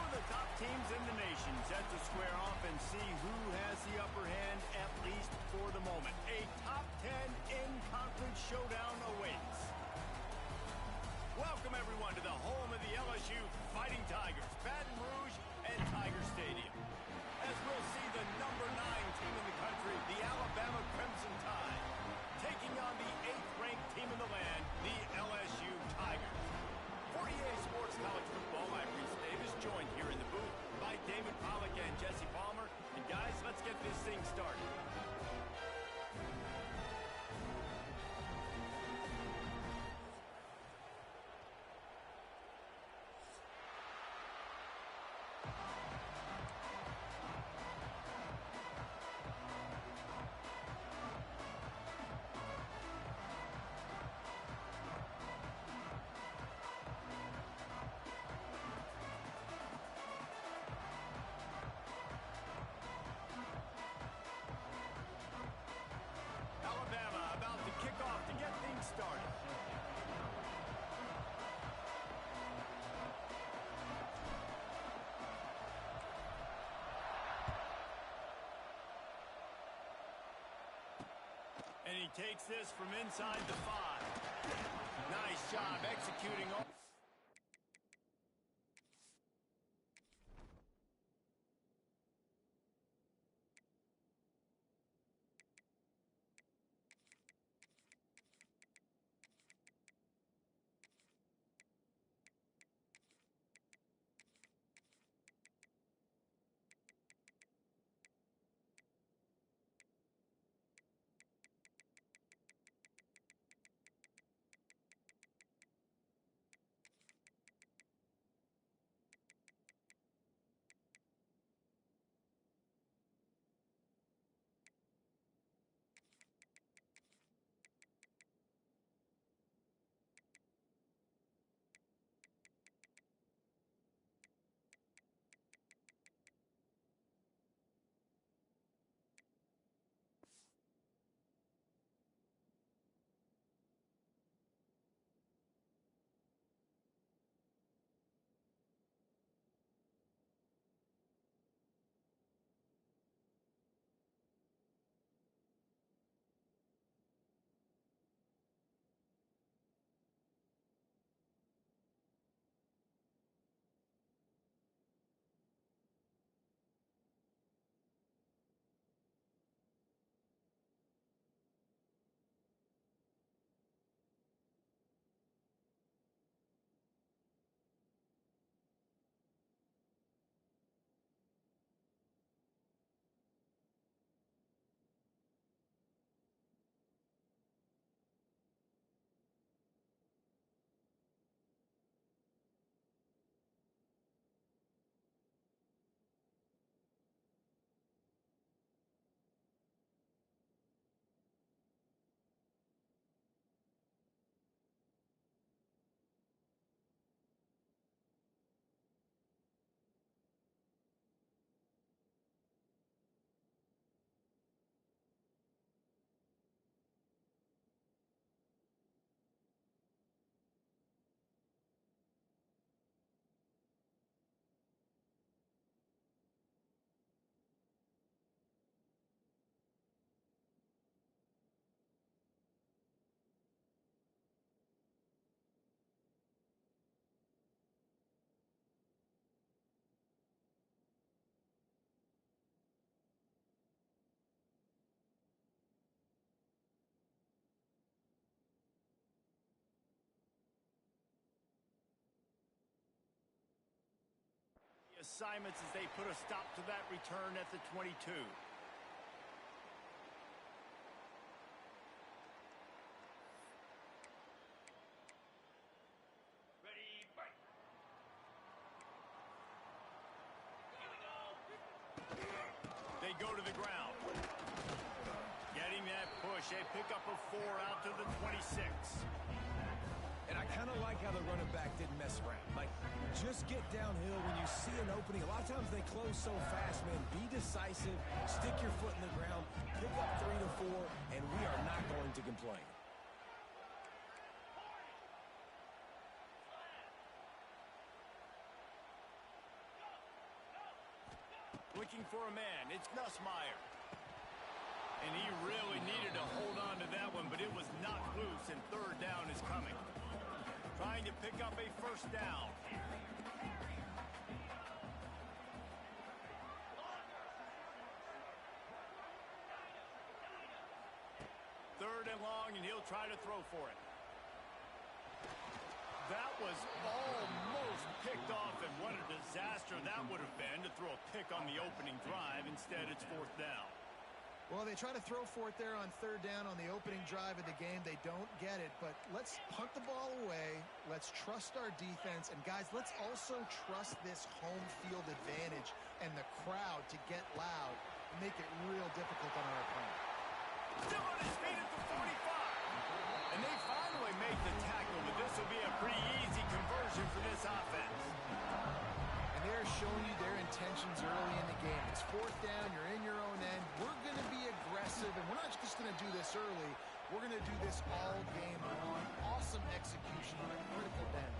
of the top teams in the nation set to square off and see who has the upper hand, at least for the moment. A top 10 in-conference showdown awaits. Welcome, everyone, to the home of the LSU Fighting Tigers, Baton Rouge and Tiger Stadium. As we'll see the number 9 team in the country, the Alabama Crimson Tide, taking on the 8th-ranked team in the land, the LSU Tigers. For EA Sports College Football, I'm Reese Davis, joined here in the booth by David Pollack and Jesse Palmer. And guys, let's get this thing started. Alabama about to kick off to get things started. And he takes this from inside the 5. Nice job executing. Assignments as they put a stop to that return at the 22. Ready, fight. Here we go. They go to the ground. Getting that push, a pickup of 4 out to the 26. And I kind of like how the running back didn't mess around. Like, just get downhill when you see an opening. A lot of times they close so fast, man. Be decisive, stick your foot in the ground, pick up 3 to 4, and we are not going to complain. Go. Looking for a man. It's Nussmeier. And he really needed to hold on to that one, but it was knocked loose, and third down is coming. Trying to pick up a first down. Third and long, and he'll try to throw for it. That was almost picked off, and what a disaster that would have been to throw a pick on the opening drive. Instead, it's fourth down. Well, they try to throw for it there on third down on the opening drive of the game. They don't get it, but let's punt the ball away. Let's trust our defense. And, guys, let's also trust this home field advantage and the crowd to get loud and make it real difficult on our opponent. Still on his feet at the 45. And they finally make the tackle, but this will be a pretty easy conversion for this offense. And they're showing you their intentions early in the game. It's fourth down. You're in your own end. We're going to be aggressive, and we're not just going to do this early. We're going to do this all game long. Awesome execution on a critical bend.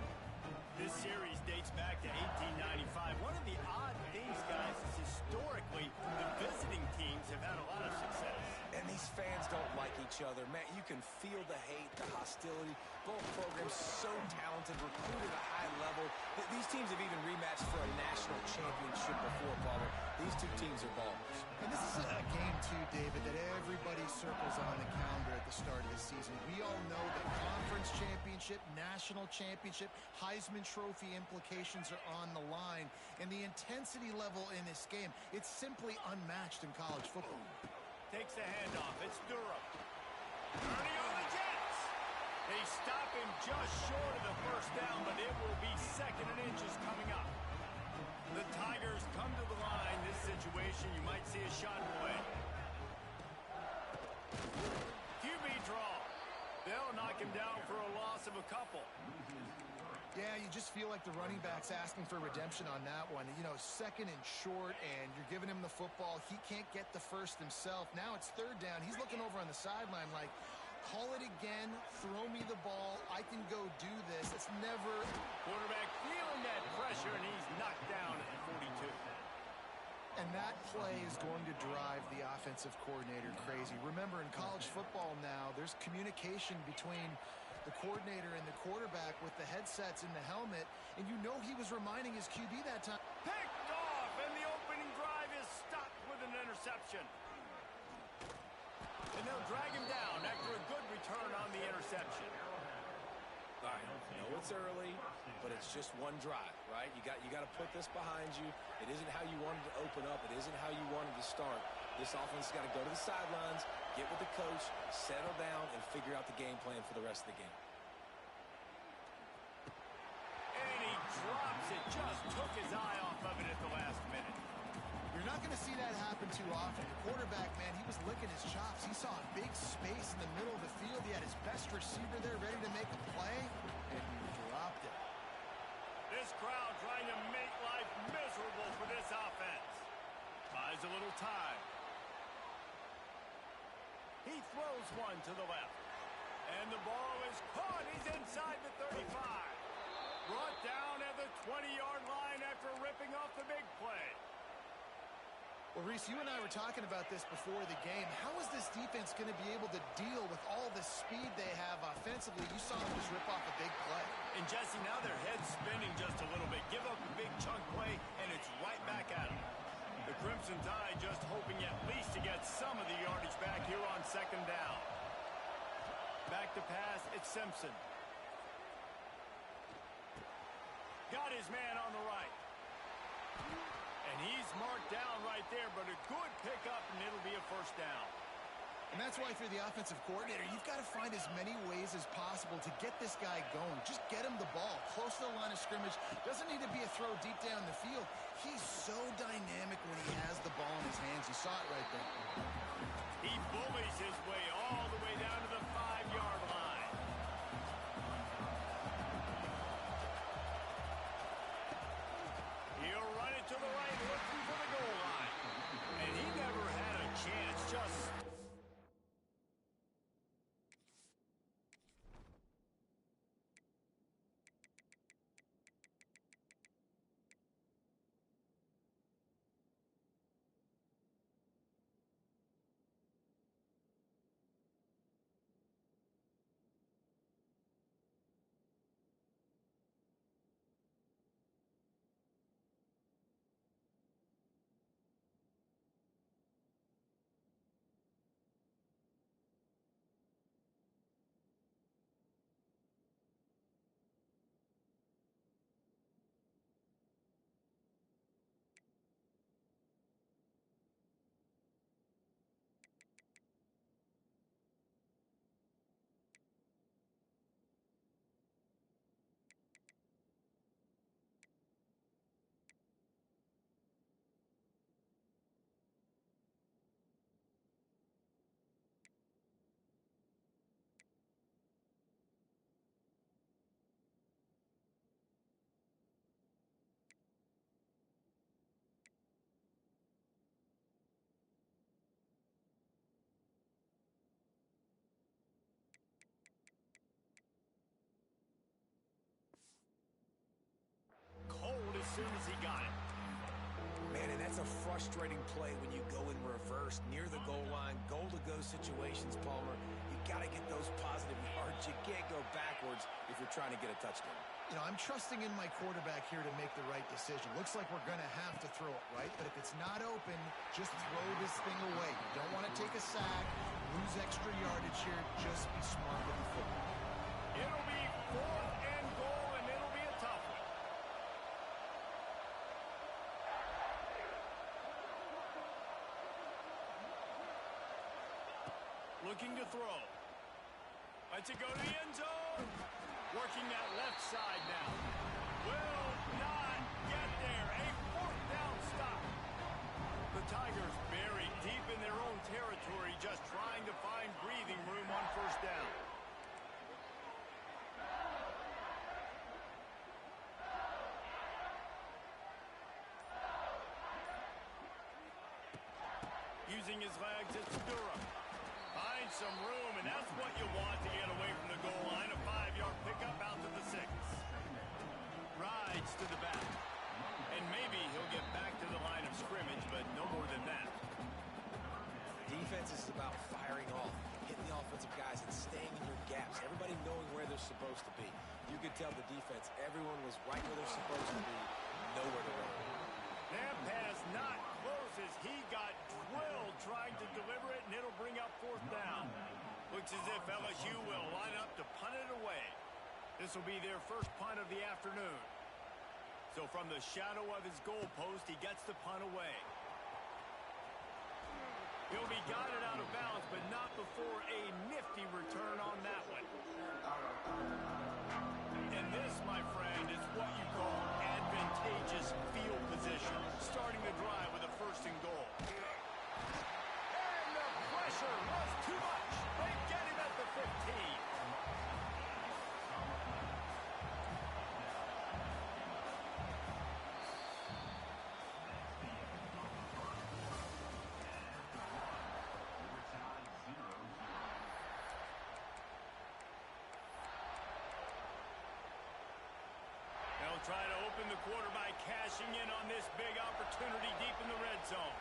This series dates back to 1895. One of the odd things, guys, is historically the visiting teams have had a lot of success. And these fans don't like each other. Man, you can feel the hate, the hostility. Both programs so talented, recruited at a high level. These teams have even rematched for a national championship before, Bubba. These two teams are ballers. And this is a game, too, David, that everybody circles on the calendar at the start of the season. We all know that conference championship, national championship, Heisman Trophy implications are on the line. And the intensity level in this game, it's simply unmatched in college football. Takes the handoff. It's Durham. Turning on the Jets. They stop him just short of the first down, but it will be second and inches coming up. The Tigers come to the line. This situation, you might see a shot away. QB draw. They'll knock him down for a loss of a couple. Yeah, you just feel like the running back's asking for redemption on that one. You know, second and short, and you're giving him the football. He can't get the first himself. Now it's third down. He's looking over on the sideline like, call it again, throw me the ball, I can go do this. It's never... Quarterback feeling that pressure, and he's knocked down at the 42. And that play is going to drive the offensive coordinator crazy. Remember, in college football now, there's communication between the coordinator and the quarterback with the headsets and the helmet, and you know he was reminding his QB that time. Picked off, and the opening drive is stopped with an interception. And they'll drag him down after a good return on the interception. All right, I know it's early, but it's just one drive, right? You got to put this behind you. It isn't how you wanted to open up. It isn't how you wanted to start. This offense has got to go to the sidelines, get with the coach, settle down, and figure out the game plan for the rest of the game. And he drops it. Just took his eye off of it at the last minute. You're not going to see that happen too often. The quarterback, man, he was licking his chops. He saw a big space in the middle of the field. He had his best receiver there ready to make a play, and he dropped it. This crowd trying to make life miserable for this offense. Buys a little time. He throws one to the left. And the ball is caught. He's inside the 35. Brought down at the 20-yard line after ripping off the big play. Well, Reese, you and I were talking about this before the game. How is this defense going to be able to deal with all the speed they have offensively? You saw them just rip off a big play. And, Jesse, now their head's spinning just a little bit. Give up a big chunk play, and it's right back at them. The Crimson Tide just hoping at least to get some of the yardage back here on second down. Back to pass, it's Simpson. Got his man on the right. And he's marked down right there, but a good pickup, and it'll be a first down. And that's why, if you're the offensive coordinator, you've got to find as many ways as possible to get this guy going. Just get him the ball close to the line of scrimmage. Doesn't need to be a throw deep down the field. He's so dynamic when he has the ball in his hands. You saw it right there. He bullies his way all the way down to the 5-yard line. He'll run it to the right, looking for the goal line. And he never had a chance, just Man, and that's a frustrating play when you go in reverse near the goal line, goal-to-go situations, Palmer. You got to get those positive yards. You can't go backwards if you're trying to get a touchdown. You know, I'm trusting in my quarterback here to make the right decision. Looks like we're going to have to throw it, right? But if it's not open, just throw this thing away. You don't want to take a sack, lose extra yardage here. Just be smart with the football. It'll be 4th and goal, and it'll be a tough one. Looking to throw. Lets it go to the end zone. Working that left side now. Will not get there. A 4th down stop. The Tigers buried deep in their own territory, just trying to find breathing room on 1st down. Using his legs, it's Dura. Finds some room, and that's what you want to get away from the goal line. A 5-yard pickup out to the 6. Rides to the back. And maybe he'll get back to the line of scrimmage, but no more than that. Defense is about firing off, hitting the offensive guys, and staying in your gaps. Everybody knowing where they're supposed to be. You could tell the defense, everyone was right where they're supposed to be, nowhere to run. That pass not close as he got drilled trying to deliver it, and it'll bring up 4th down. Looks as if LSU will line up to punt it away. This will be their first punt of the afternoon. So from the shadow of his goal post, he gets the punt away. He'll be guided out of bounds, but not before a nifty return on that one. And this, my friend, is what you call advantageous field position. Starting the drive with a 1st and goal. And the pressure was too much. They get him at the 15. They'll try to open the quarter by cashing in on this big opportunity deep in the red zone.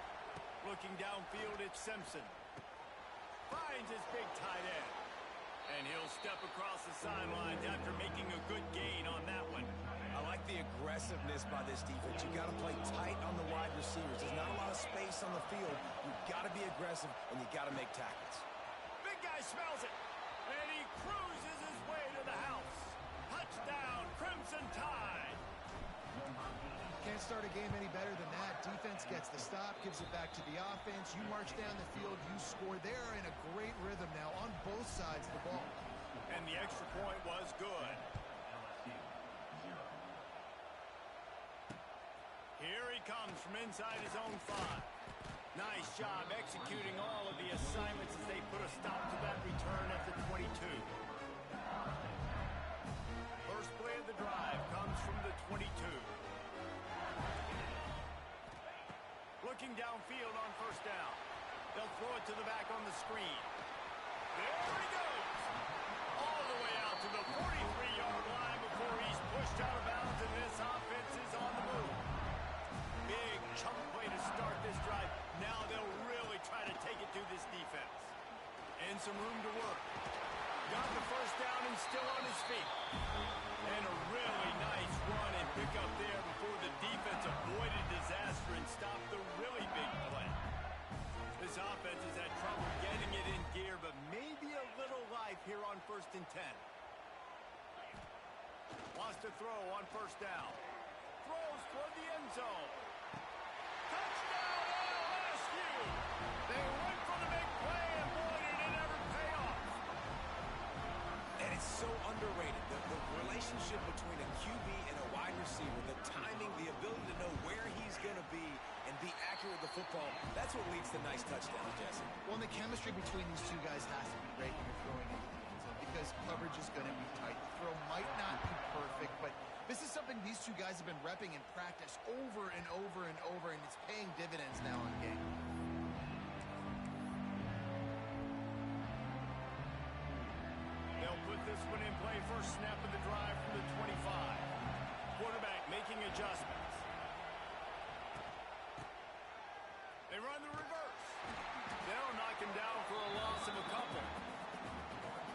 Looking downfield, it's Simpson. Finds his big tight end. And he'll step across the sidelines after making a good gain on that one. I like the aggressiveness by this defense. You've got to play tight on the wide receivers. There's not a lot of space on the field. You've got to be aggressive, and you've got to make tackles. Big guy smells it. And he cruises his way to the house. Touchdown, Crimson Tide. Can't start a game any better than that. Defense gets the stop, gives it back to the offense. You march down the field, you score. They're in a great rhythm now on both sides of the ball. And the extra point was good. Here he comes from inside his own 5. Nice job executing all of the assignments as they put a stop to that return at the 22. First play of the drive comes from the 22. Looking downfield on 1st down. They'll throw it to the back on the screen. There he goes. All the way out to the 43-yard line before he's pushed out of bounds, and this offense is on the move. Big chunk play to start this drive. Now they'll really try to take it to this defense. And some room to work. Got the 1st down and still on his feet. And a really nice run and pick up there before the defense avoided disaster and stopped the really big play. This offense has had trouble getting it in gear, but maybe a little life here on 1st and 10. Wants to throw on 1st down. Throws toward the end zone. Touchdown LSU! They went for the big play, and boy, did it ever pay off. And it's so underrated. The relationship between a QB and a wide receiver, the timing, the ability to know where he's going to be and be accurate with the football, that's what leads to nice touchdowns, Jesse. Well, and the chemistry between these two guys has to be great when you're throwing into the end zone because coverage is going to be tight. The throw might not be perfect, but this is something these two guys have been repping in practice over and over and over, and it's paying dividends now in game. They'll put this one in play. First snap of the drive from the 25. Quarterback making adjustments. They run the reverse. They'll knock him down for a loss of a couple.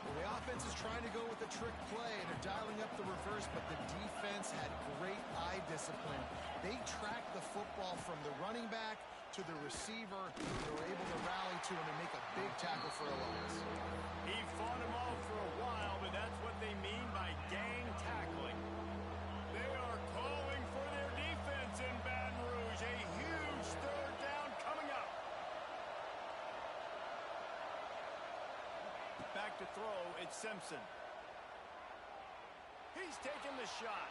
Well, the offense is trying to go with a trick play, and they're dialing up the reverse, but the defense had great eye discipline. They tracked the football from the running back to the receiver. They were able to rally to him and make a big tackle for a loss. He fought him off for a while, but that's what they mean by gang tackling. They are calling for their defense in Baton Rouge. A huge third down coming up. Back to throw, it's Simpson. He's taking the shot.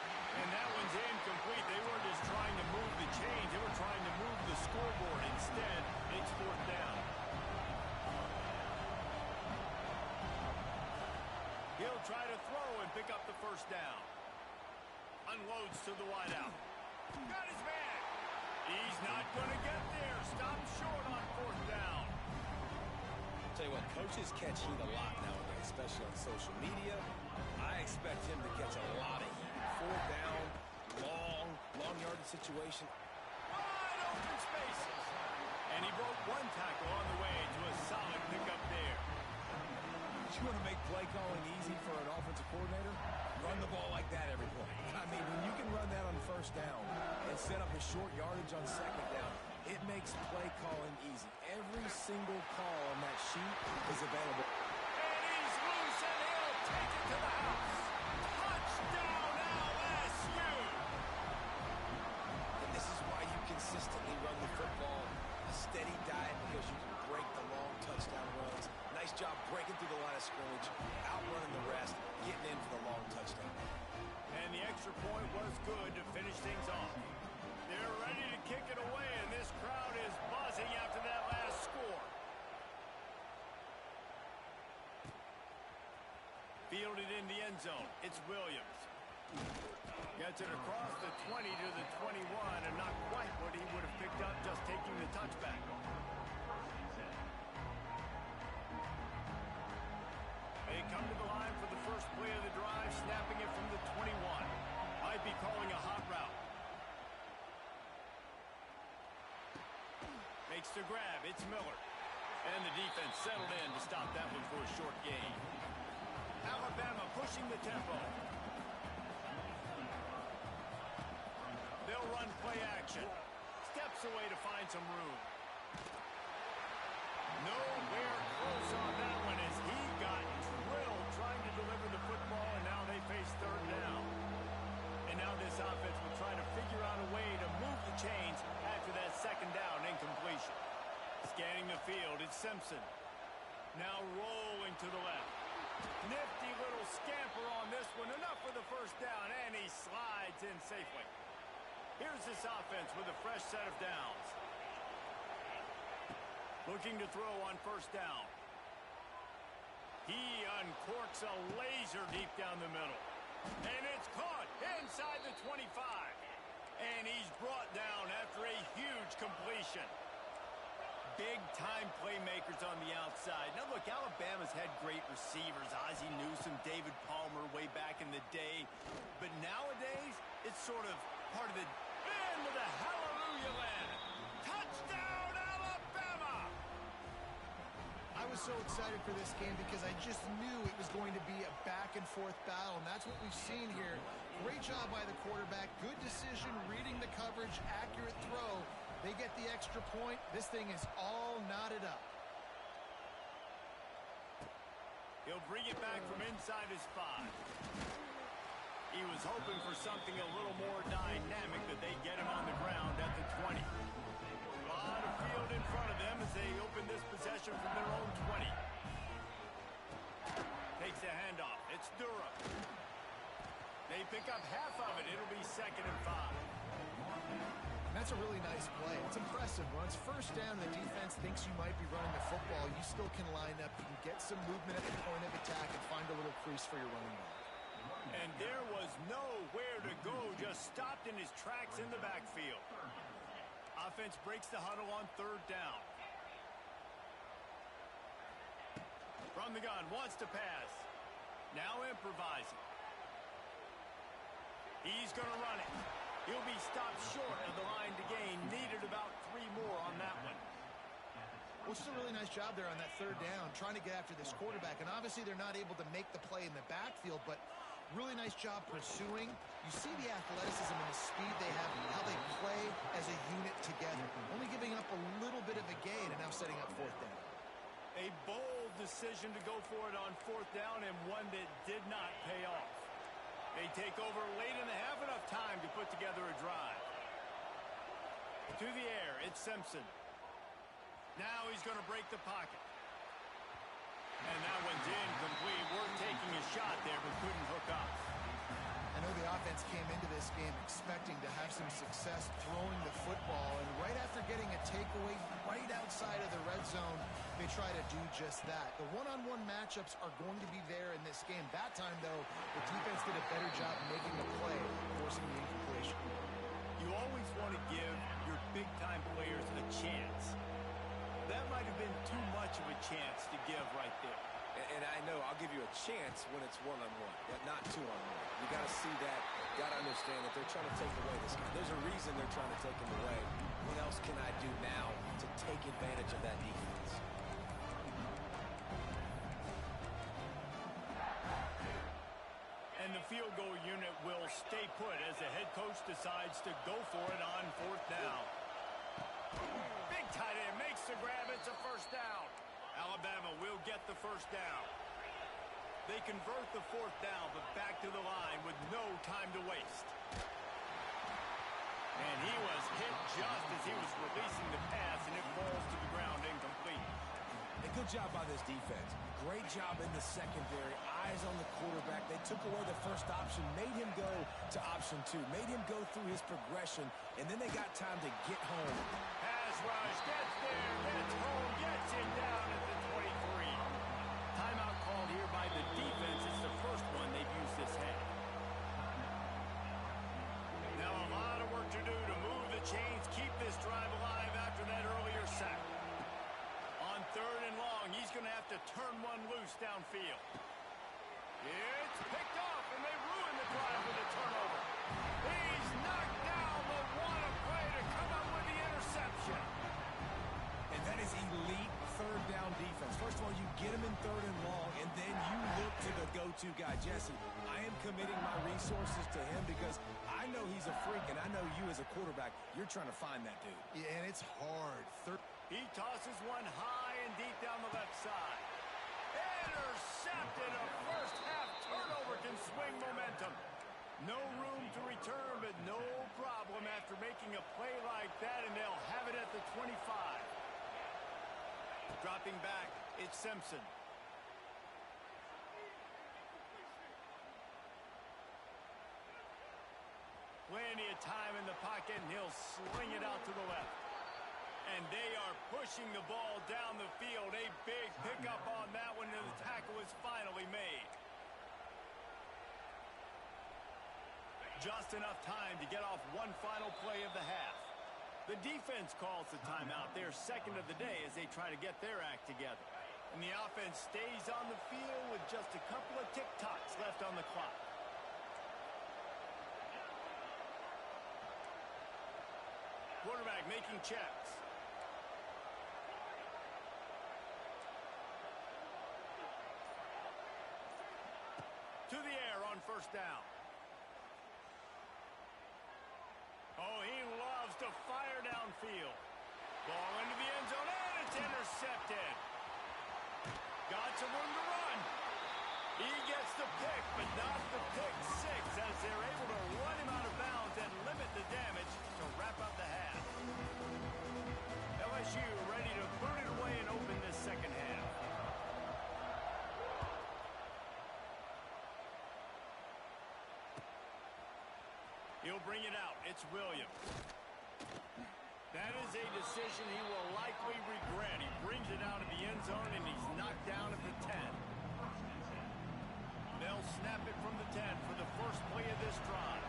And that one's incomplete. They weren't just trying to move the chains. They were trying to move the scoreboard. Instead, it's fourth down. He'll try to throw and pick up the first down. Unloads to the wideout. Got his man. He's not going to get there. Stopped short on fourth down. Tell you what, coaches catch heat a lot nowadays, especially on social media. I expect him to catch a lot of heat. Fourth down, long yardage situation. Wide open spaces. And he broke one tackle on the way to a solid pickup there. You want to make play calling easy for an offensive coordinator? Run the ball like that every play. I mean, when you can run that on first down and set up a short yardage on second down, it makes play calling easy. Every single call on that sheet is available. And he's loose, and he'll take it to the house. Touchdown, LSU! And this is why you consistently run the football. A steady diet because you can break the long touchdown runs. Nice job breaking through the line of scrimmage, outrunning the rest, getting in for the long touchdown. And the extra point was good to finish things off. They're ready to kick it away, and this crowd is buzzing after that last score. Fielded in the end zone. It's Williams. Gets it across the 20 to the 21, and not quite what he would have picked up just taking the touchback. They come to the line for the first play of the drive, snapping it from the 21. Might be calling a hot route. Makes the grab. It's Miller. And the defense settled in to stop that one for a short gain. Alabama pushing the tempo. They'll run play action. Steps away to find some room. Nowhere close on that one as he got drilled trying to deliver the football, and now they face third down. And now this offense will try to figure out a way to move the chains after that second down incompletion. Scanning the field, it's Simpson. Now rolling to the left. Nifty little scamper on this one. Enough for the first down, and he slides in safely. Here's this offense with a fresh set of downs. Looking to throw on first down. He uncorks a laser deep down the middle. And it's caught inside the 25. And he's brought down after a huge completion. Big-time playmakers on the outside. Now, look, Alabama's had great receivers. Ozzie Newsome, David Palmer way back in the day. But nowadays, it's sort of part of the into the hallelujah land. Touchdown, Alabama! I was so excited for this game because I just knew it was going to be a back-and-forth battle, and that's what we've seen here. Great job by the quarterback. Good decision, reading the coverage, accurate throw. They get the extra point. This thing is all knotted up. He'll bring it back from inside his 5. He was hoping for something a little more dynamic, that they get him on the ground at the 20. A lot of field in front of them as they open this possession from their own 20. Takes a handoff. It's Durham. They pick up half of it. It'll be 2nd and 5. That's a really nice play. It's impressive. Once first down, the defense thinks you might be running the football. You still can line up. You can get some movement at the point of attack and find a little crease for your running back. And there was nowhere to go, just stopped in his tracks in the backfield. Offense breaks the huddle on third down. From the gun, wants to pass. Now improvising. He's going to run it. He'll be stopped short of the line to gain. Needed about 3 that one. Well, just a really nice job there on that third down, trying to get after this quarterback. And obviously they're not able to make the play in the backfield, but really nice job pursuing. You see the athleticism and the speed they have, how they play as a unit together. Only giving up a little bit of a gain and now setting up fourth down. A bold decision to go for it on fourth down and one that did not pay off. They take over late in the half, enough time to put together a drive. To the air, it's Simpson. Now he's going to break the pocket. And that one's incomplete. Worth taking a shot there, but couldn't hook up. I know the offense came into this game expecting to have some success throwing the football, and right after getting a takeaway right outside of the red zone, they try to do just that. The one-on-one matchups are going to be there in this game. That time, though, the defense did a better job making the play, forcing the incompletion. You always want to give your big-time players a chance. That might have been too much of a chance to give right there. And I know I'll give you a chance when it's one-on-one, but not two-on-one. You got to see that. Got to understand that they're trying to take away this guy. There's a reason they're trying to take him away. What else can I do now to take advantage of that defense? And the field goal unit will stay put as the head coach decides to go for it on fourth down. Big tight end makes the grab. It's a first down. Alabama will get the first down. They convert the fourth down, but back to the line with no time to waste. And he was hit just as he was releasing the pass, and it falls to the ground incomplete. A good job by this defense. Great job in the secondary. Eyes on the quarterback. They took away the first option, made him go to option 2, made him go through his progression, and then they got time to get home. Pass rush, gets there, gets home, gets him down at the 23. Timeout called here by the defense. It's the first one they've used this half. Now a lot of work to do to move the chains, keep this drive alive after that earlier sack. On third and long, he's going to have to turn one loose downfield. It's picked off, and they ruin the drive with a turnover. He's knocked down, but what a play to come up with the interception. And that is elite third down defense. First of all, you get him in third and long, and then you look to the go-to guy. Jesse, I am committing my resources to him because I know he's a freak, and I know you as a quarterback, you're trying to find that dude. Yeah, and it's hard. He tosses one high and deep down the left side. Intercepted. A first half turnover can swing momentum. No room to return, but no problem after making a play like that, and they'll have it at the 25. Dropping back, it's Simpson. Plenty of time in the pocket, and he'll sling it out to the left. And they are pushing the ball down the field. A big pickup on that one, and the tackle is finally made. Just enough time to get off one final play of the half. The defense calls the timeout. They're second of the day as they try to get their act together. And the offense stays on the field with just a couple of tick-tocks left on the clock. Quarterback making checks. To the air on first down. Oh, he loves to fire downfield. Ball into the end zone, and it's intercepted. Got some room to run. He gets the pick, but not the pick six, as they're able to run him out of bounds and limit the damage to wrap up the half. LSU ready to put it away and open this second half. He'll bring it out. It's Williams. That is a decision he will likely regret. He brings it out of the end zone, and he's knocked down at the 10. They'll snap it from the 10 for the first play of this drive.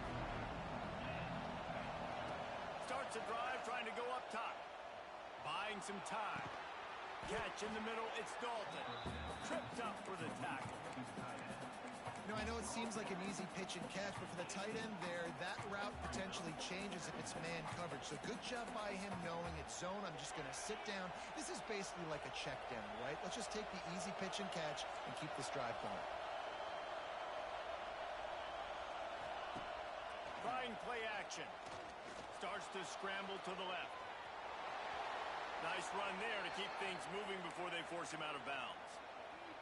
Starts a drive trying to go up top. Buying some time. Catch in the middle. It's Dalton. Tripped up for the tackle. I know it seems like an easy pitch and catch, but for the tight end there, that route potentially changes if it's man coverage. So good job by him knowing it's zone. I'm just going to sit down. This is basically like a check down, right? Let's just take the easy pitch and catch and keep this drive going. Trying play action. Starts to scramble to the left. Nice run there to keep things moving before they force him out of bounds.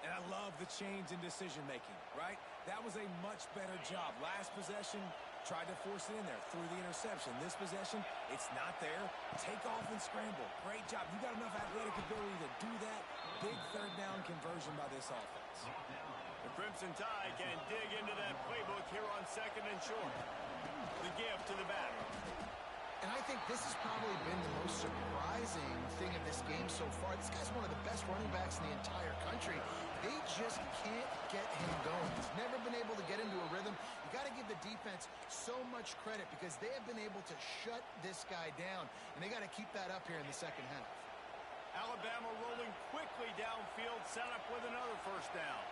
And I love the change in decision-making, right? That was a much better job. Last possession, tried to force it in there through the interception. This possession, it's not there. Take off and scramble. Great job. You got enough athletic ability to do that. Big third down conversion by this offense. The Crimson Tide can dig into that playbook here on 2nd and short. The give to the back. And I think this has probably been the most surprising thing in this game so far. This guy's one of the best running backs in the entire country. They just can't get him going. He's never been able to get into a rhythm. You got to give the defense so much credit because they have been able to shut this guy down, and they got to keep that up here in the second half. Alabama rolling quickly downfield, set up with another first down.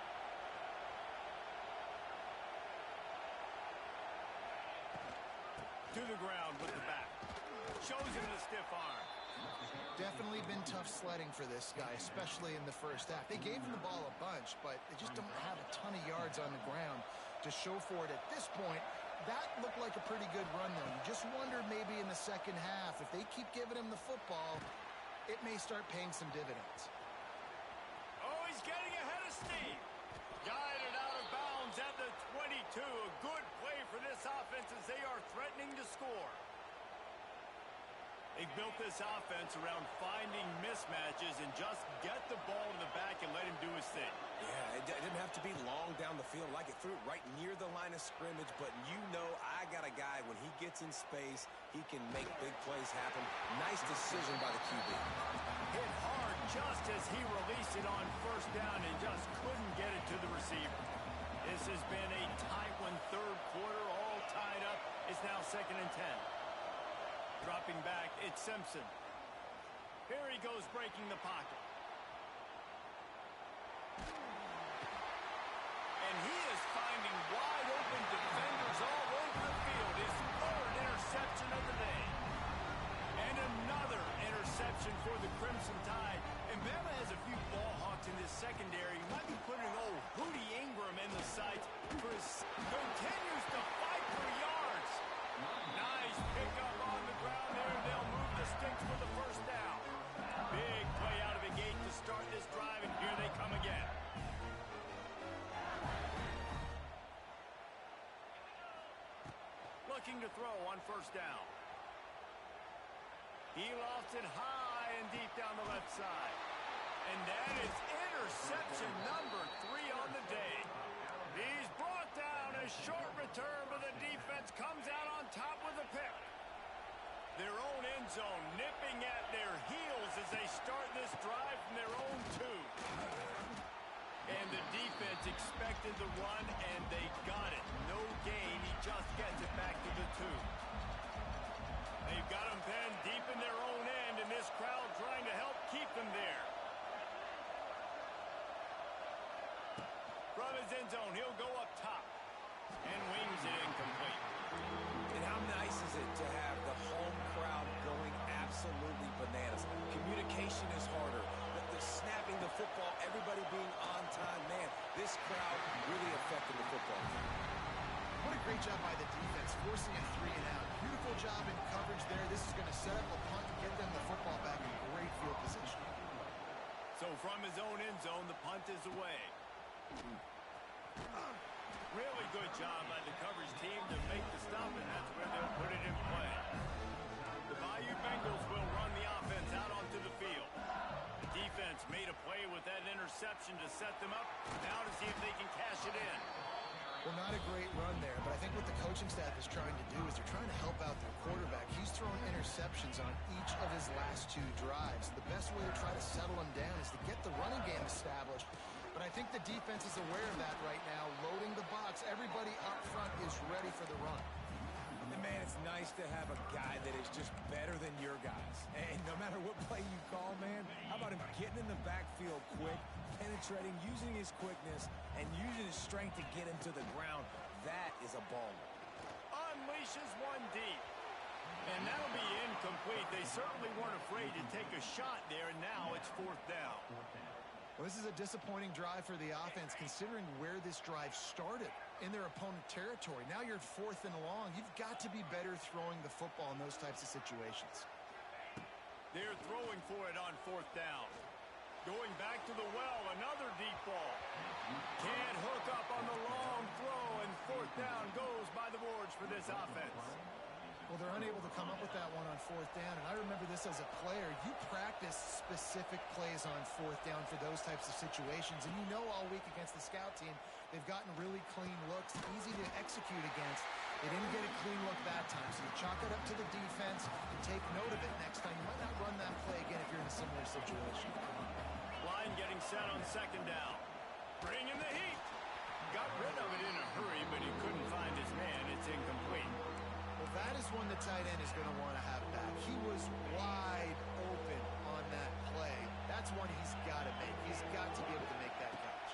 To the ground with the back. Shows him the stiff arm. Definitely been tough sledding for this guy, especially in the first half. They gave him the ball a bunch, but they just don't have a ton of yards on the ground to show for it at this point. That looked like a pretty good run, though. You just wondered maybe in the second half, if they keep giving him the football, it may start paying some dividends. Oh, he's getting ahead of steam. Guided out of bounds at the 22. A good play for this offense as they are threatening to score. They built this offense around finding mismatches and just get the ball to the back and let him do his thing. Yeah, it didn't have to be long down the field. Like it threw it right near the line of scrimmage, but you know I got a guy, when he gets in space, he can make big plays happen. Nice decision by the QB. Hit hard just as he released it on first down and just couldn't get it to the receiver. This has been a tight one, third quarter, all tied up. It's now 2nd and 10. Dropping back, it's Simpson. Here he goes breaking the pocket. And he is finding wide open defenders all over the field. His 3rd interception of the day. And another interception for the Crimson Tide. And Bama has a few ball hawks in this secondary. He might be putting old Hootie Ingram in the sights. Continues to fight for yards. Nice pickup on the ground there. They'll move the sticks for the first down. Big play out of the gate to start this drive, and here they come again. Looking to throw on first down. He lofts it high and deep down the left side. And that is interception number 3 on the day. He's brought down, a short return, but the defense comes out on top with a pick. Their own end zone nipping at their heels as they start this drive from their own 2. And the defense expected the run, and they got it. No gain. He just gets it back to the 2. They've got him pinned deep in their own end, and this crowd trying to help keep them there. From his end zone, he'll go up top and wings it incomplete. And how nice is it to have the home crowd going absolutely bananas? Communication is harder. The snapping the football, everybody being on time. Man, this crowd really affected the football. What a great job by the defense, forcing a 3-and-out. Beautiful job in coverage there. This is going to set up a punt and get them the football back in great field position. So from his own end zone, the punt is away. Really good job by the coverage team to make the stop, and that's where they'll put it in play. The Bayou Bengals will run the offense out onto the field. The defense made a play with that interception to set them up. Now to see if they can cash it in. Well, not a great run there, but I think what the coaching staff is trying to do is they're trying to help out their quarterback. He's thrown interceptions on each of his last 2 drives. The best way to try to settle him down is to get the running game established. But I think the defense is aware of that right now, loading the box. Everybody up front is ready for the run. And Man, it's nice to have a guy that is just better than your guys. And no matter what play you call, man, how about him getting in the backfield quick, penetrating, using his quickness, and using his strength to get him to the ground? That is a baller. Unleashes one deep. And that'll be incomplete. They certainly weren't afraid to take a shot there, and now it's 4th down. Well, this is a disappointing drive for the offense, considering where this drive started in their opponent territory. Now you're at 4th and long. You've got to be better throwing the football in those types of situations. They're throwing for it on 4th down. Going back to the well, another deep ball. Can't hook up on the long throw, and 4th down goes by the boards for this offense. Well, they're unable to come up with that one on 4th down, and I remember this as a player. You practice specific plays on 4th down for those types of situations, and you know all week against the scout team, they've gotten really clean looks, easy to execute against. They didn't get a clean look that time, so you chalk it up to the defense and take note of it next time. You might not run that play again if you're in a similar situation. Line getting set on 2nd down. Bringing the heat. Got rid of it in a hurry, but he couldn't find his man. It's incomplete. Well, that is one the tight end is going to want to have back. He was wide open on that play. That's one he's got to make. He's got to be able to make that catch.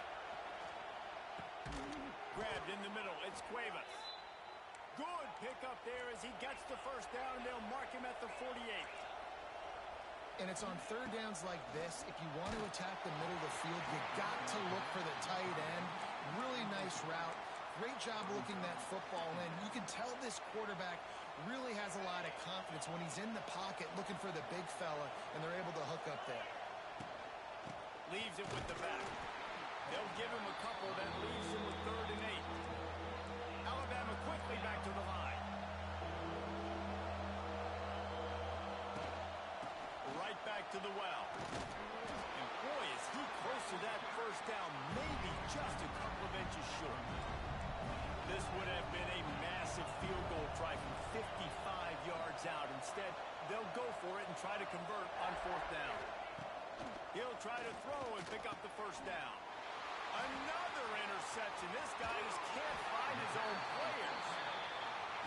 Grabbed in the middle. It's Cuevas. Good pickup there as he gets the 1st down, and they'll mark him at the 48th. And it's on 3rd downs like this. If you want to attack the middle of the field, you got to look for the tight end. Really nice route. Great job looking that football in. You can tell this quarterback really has a lot of confidence when he's in the pocket looking for the big fella, and they're able to hook up there. Leaves it with the back. They'll give him a couple. That leaves him with 3rd and 8. Alabama quickly back to the line. Right back to the well. And boy, is he close to that 1st down, maybe just a couple of inches short. This would have been a massive field goal try from 55 yards out. Instead, they'll go for it and try to convert on 4th down. He'll try to throw and pick up the 1st down. Another interception. This guy just can't find his own players.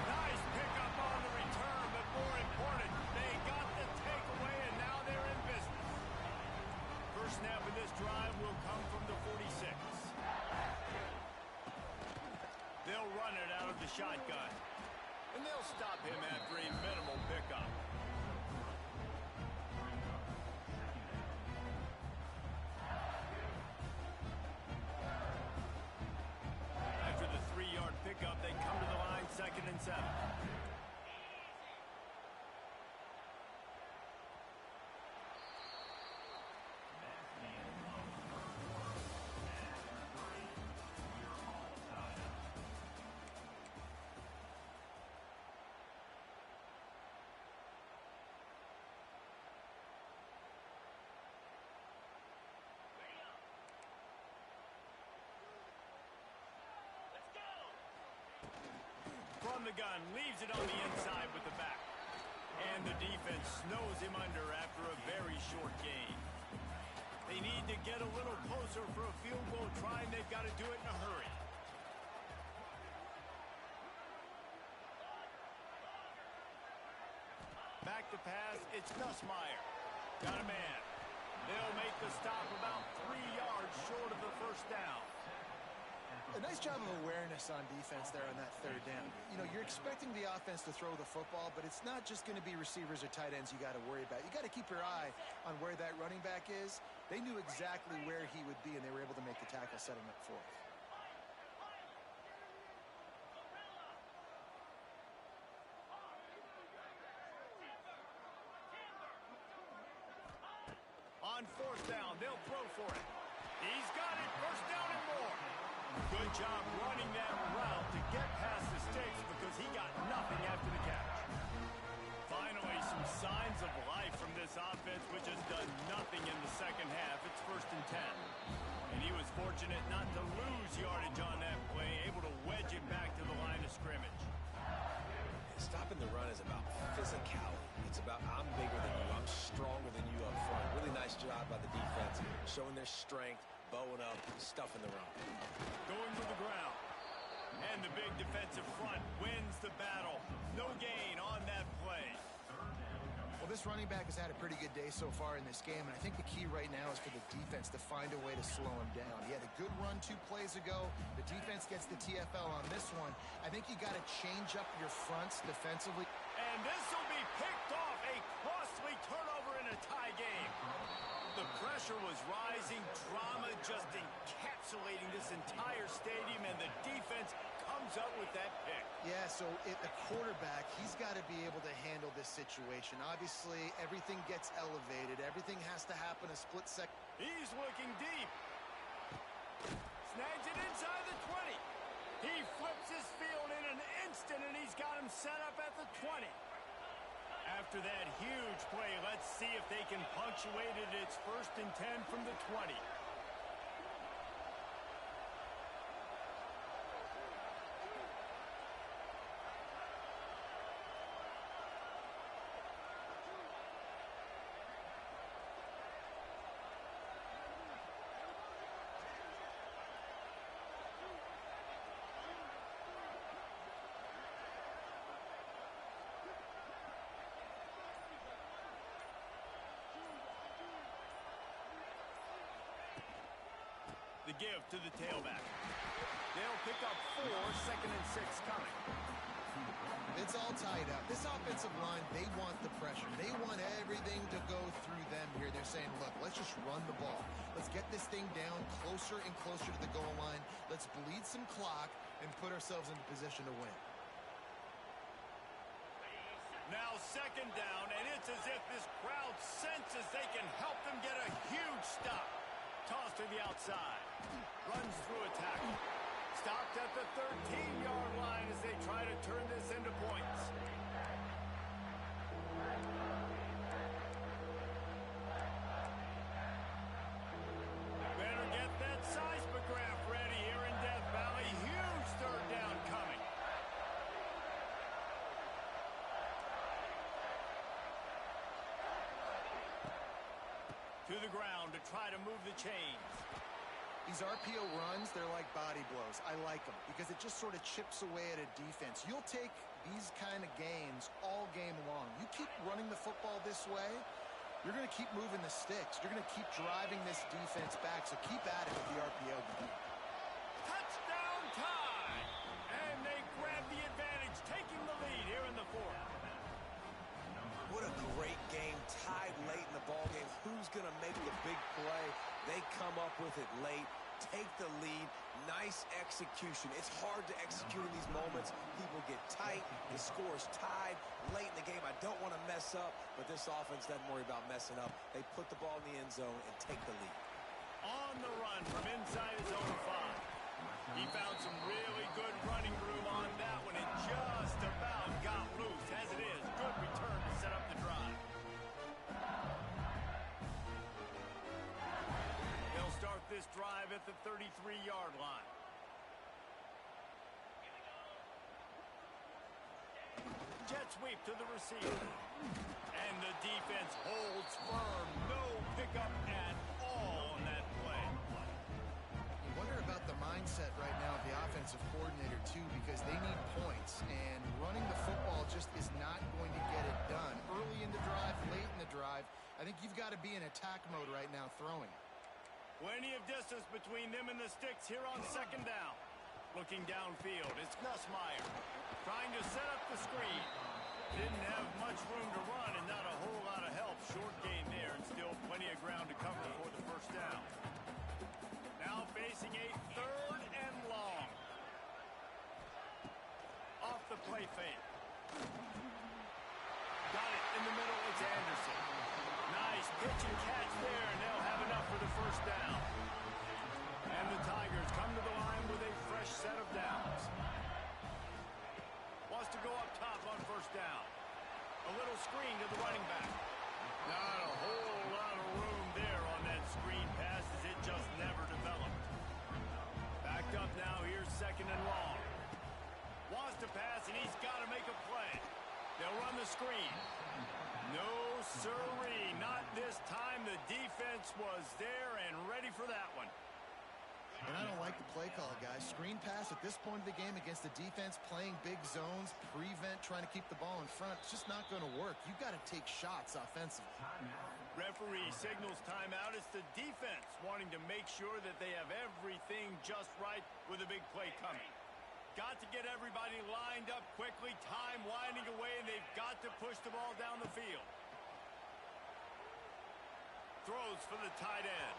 Nice pickup on the return, but more important, they got the takeaway, and now they're in business. First snap of this drive will come from the 46. They'll run it out of the shotgun. And they'll stop him after a minimal pickup. After the 3-yard pickup, they come to the line 2nd and 7. From the gun, leaves it on the inside with the back. And the defense snows him under after a very short gain. They need to get a little closer for a field goal try, and they've got to do it in a hurry. Back to pass, it's Nussmeier. Got a man. They'll make the stop about 3 yards short of the 1st down. A nice job of awareness on defense there on that 3rd down. You know, you're expecting the offense to throw the football, but it's not just going to be receivers or tight ends you got to worry about. You got to keep your eye on where that running back is. They knew exactly where he would be, and they were able to make the tackle, setting up 4th. On 4th down, they'll throw for it. He's got it. 1st down and more. Good job running that route to get past the sticks because he got nothing after the catch. Finally, some signs of life from this offense, which has done nothing in the 2nd half. It's 1st and 10. And he was fortunate not to lose yardage on that play, able to wedge it back to the line of scrimmage. Stopping the run is about physicality. It's about I'm bigger than you, I'm stronger than you up front. Really nice job by the defense, showing their strength, bowing up, stuffing the run. Going to the ground. And the big defensive front wins the battle. No gain on that play. Well, this running back has had a pretty good day so far in this game, and I think the key right now is for the defense to find a way to slow him down. He had a good run 2 plays ago. The defense gets the TFL on this one. I think you got to change up your fronts defensively. And this will be picked off. A costly turnover in a tie game. The pressure was rising. Drama just encapsulating this entire stadium, and the defense comes up with that pick. Yeah, so the quarterback, he's got to be able to handle this situation. Obviously, everything gets elevated. Everything has to happen a split second. He's looking deep. Snags it inside the 20. He flips his field in an instant, and he's got him set up at the 20. After that huge play, let's see if they can punctuate it. It's 1st and 10 from the 20. The give to the tailback. They'll pick up 4, 2nd and 6 coming. It's all tied up. This offensive line, they want the pressure. They want everything to go through them here. They're saying, look, let's just run the ball. Let's get this thing down closer and closer to the goal line. Let's bleed some clock and put ourselves into position to win. Now 2nd down, and it's as if this crowd senses they can help them get a huge stop. Toss to the outside. Runs through a tackle. Stopped at the 13-yard line as they try to turn this into points. Better get that seismograph ready here in Death Valley. Huge 3rd down coming. To the ground to try to move the chains. These RPO runs, they're like body blows. I like them because it just sort of chips away at a defense. You'll take these kind of games all game long. You keep running the football this way, you're going to keep moving the sticks. You're going to keep driving this defense back, so keep at it with the RPO. Touchdown time! And they grab the advantage, taking the lead here in the 4th. What a great game, tied late in the ballgame. Who's going to make the big play? They come up with it late, take the lead. Nice execution. It's hard to execute in these moments. People get tight. The score's tied late in the game. I don't want to mess up, but this offense doesn't worry about messing up. They put the ball in the end zone and take the lead. On the run from inside his own 5. He found some really good running room on that one. It just about got loose. As it is, good return to set up the drive. They'll start this drive at the 33-yard line. Jet sweep to the receiver. And the defense holds firm. No pickup at all on that play. You wonder about the mindset right now of the offensive coordinator, too, because they need points, and running the football just is not going to get it done. Early in the drive, late in the drive, I think you've got to be in attack mode right now throwing. Plenty of distance between them and the sticks here on 2nd down. Looking downfield, it's Nussmeier trying to set up the screen. Didn't have much room to run and not a whole lot of help. Short gain there and still plenty of ground to cover for the 1st down. Now facing a 3rd and long. Off the play fake. Got it in the middle. It's Anderson. Nice pitch and catch there, and they'll have enough for the 1st down. And the Tigers come to the line with a fresh set of downs. Wants to go up top on 1st down. A little screen to the running back. Not a whole lot of room there on that screen pass as it just never developed. Backed up now, here's 2nd and long. Wants to pass, and he's got to make a play. They'll run the screen. No sirree, not this time. The defense was there and ready for that one. And I don't like the play call, guys. Screen pass at this point of the game against the defense playing big zones, prevent, trying to keep the ball in front. It's just not going to work. You've got to take shots offensively. Referee signals timeout. It's the defense wanting to make sure that they have everything just right with a big play coming. Got to get everybody lined up quickly. Time winding away, and they've got to push the ball down the field. Throws for the tight end.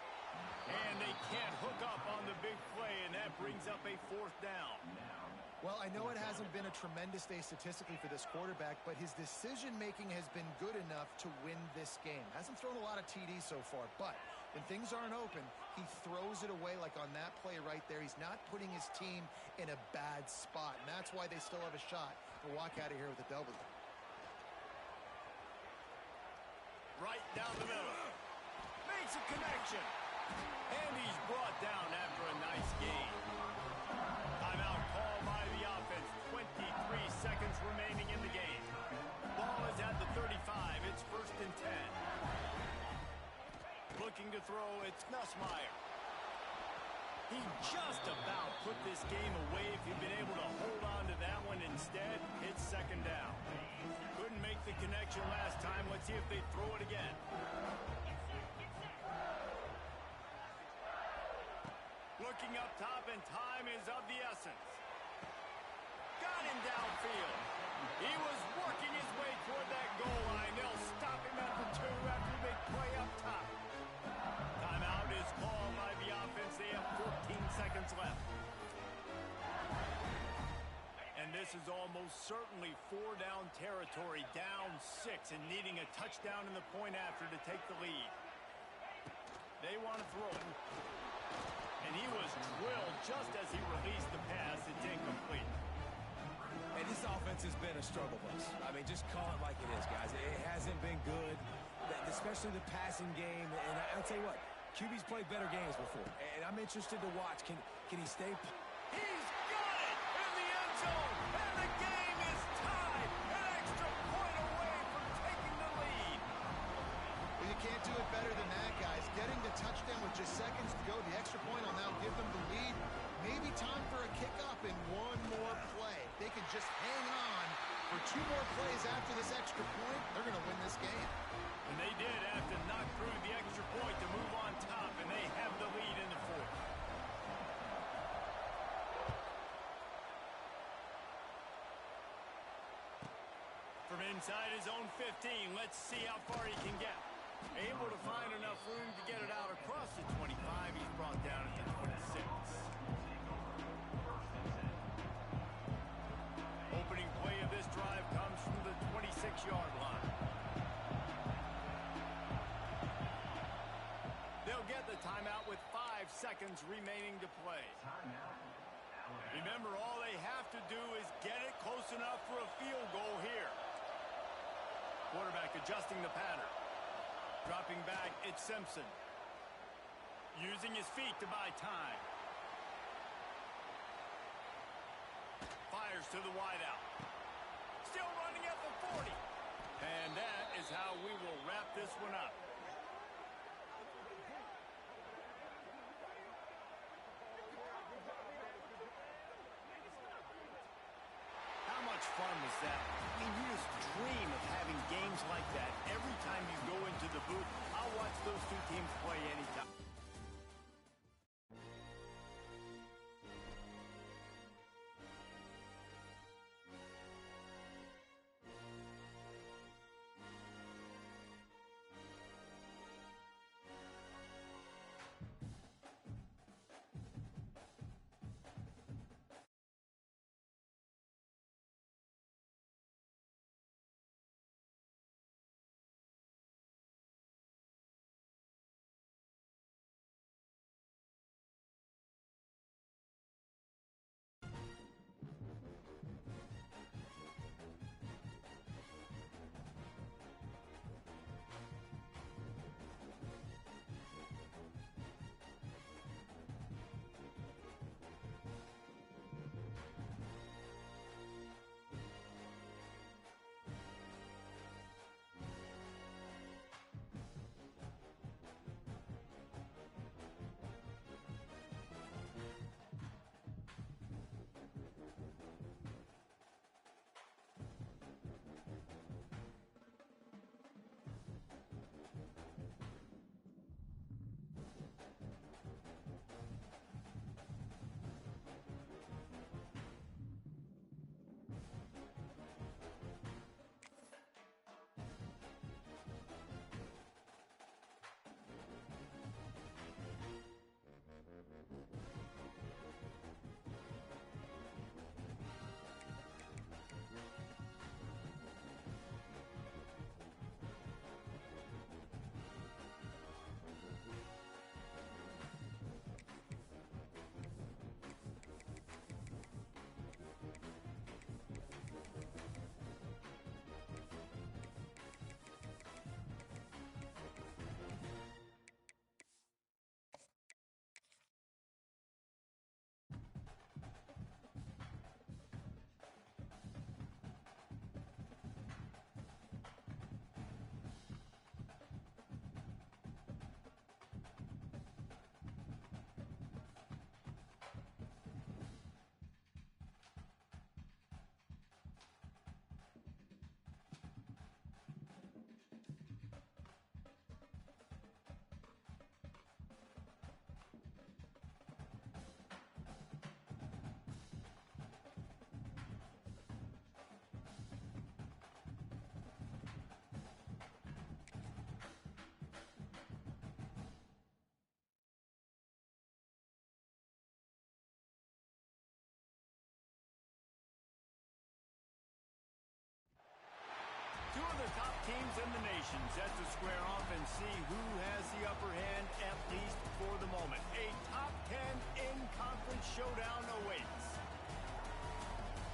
And they can't hook up on the big play, and that brings up a 4th down. Well, I know it hasn't been a tremendous day statistically for this quarterback, but his decision-making has been good enough to win this game. Hasn't thrown a lot of TDs so far, but when things aren't open, he throws it away like on that play right there. He's not putting his team in a bad spot, and that's why they still have a shot to walk out of here with a W. Right down the middle. Makes a connection. And he's brought down after a nice gain. Timeout called by the offense. 23 seconds remaining in the game. Ball is at the 35. It's 1st and 10. Looking to throw, it's Nussmeier. He just about put this game away if he'd been able to hold on to that one. Instead, it's 2nd down. Couldn't make the connection last time. Let's see if they throw it again. Looking up top, and time is of the essence. Got him downfield. He was working his way toward that goal line. They'll stop him at the 2 after the big play up top. Timeout is called by the offense. They have 14 seconds left. And this is almost certainly 4-down territory, down 6, and needing a touchdown in the point after to take the lead. They want to throw it. And he was drilled just as he released the pass. It's incomplete. And this offense has been a struggle bus. I mean, just call it like it is, guys. It hasn't been good, especially the passing game. And I'll tell you what, QB's played better games before. And I'm interested to watch. Can he stay? He's got it in the end zone. And the game is tied. An extra point away from taking the lead. Well, you can't do it better than that, guys. Getting the touchdown with just seconds to go, the extra point will now give them the lead. Maybe time for a kickoff and one more play. They could just hang on for 2 more plays after this extra point. They're going to win this game. And they did have to knock through the extra point to move on top, and they have the lead in the 4th. From inside his own 15, let's see how far he can get. Able to find enough room to get it out across the 25. He's brought down at the 26. Opening play of this drive comes from the 26-yard line. They'll get the timeout with 5 seconds remaining to play. Remember, all they have to do is get it close enough for a field goal here. Quarterback adjusting the pattern. Dropping back, it's Simpson. Using his feet to buy time. Fires to the wideout. Still running at the 40. And that is how we will wrap this one up. How much fun was that? I mean, you just dream of having games like that every time you go into the booth. I'll watch those 2 teams play anytime. formation set to square off and see who has the upper hand, at least for the moment. A top 10 in-conference showdown awaits.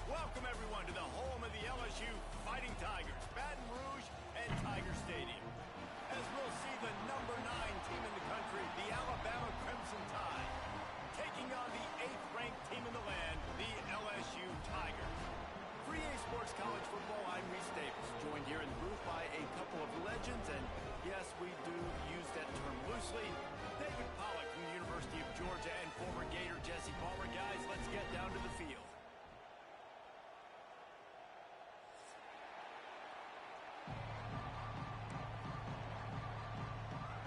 Welcome, everyone, to the home of the LSU Fighting Tigers, Baton Rouge and Tiger Stadium. As we'll see the number 9 team in the country, the Alabama Crimson Tide, taking on the 8th-ranked team in the land, the LSU Tigers. For EA Sports College Football, I'm Reese Davis, joined here in the booth by a couple of legends, and yes, we do use that term loosely. David Pollack from the University of Georgia and former Gator Jesse Palmer. Guys, let's get down to the field.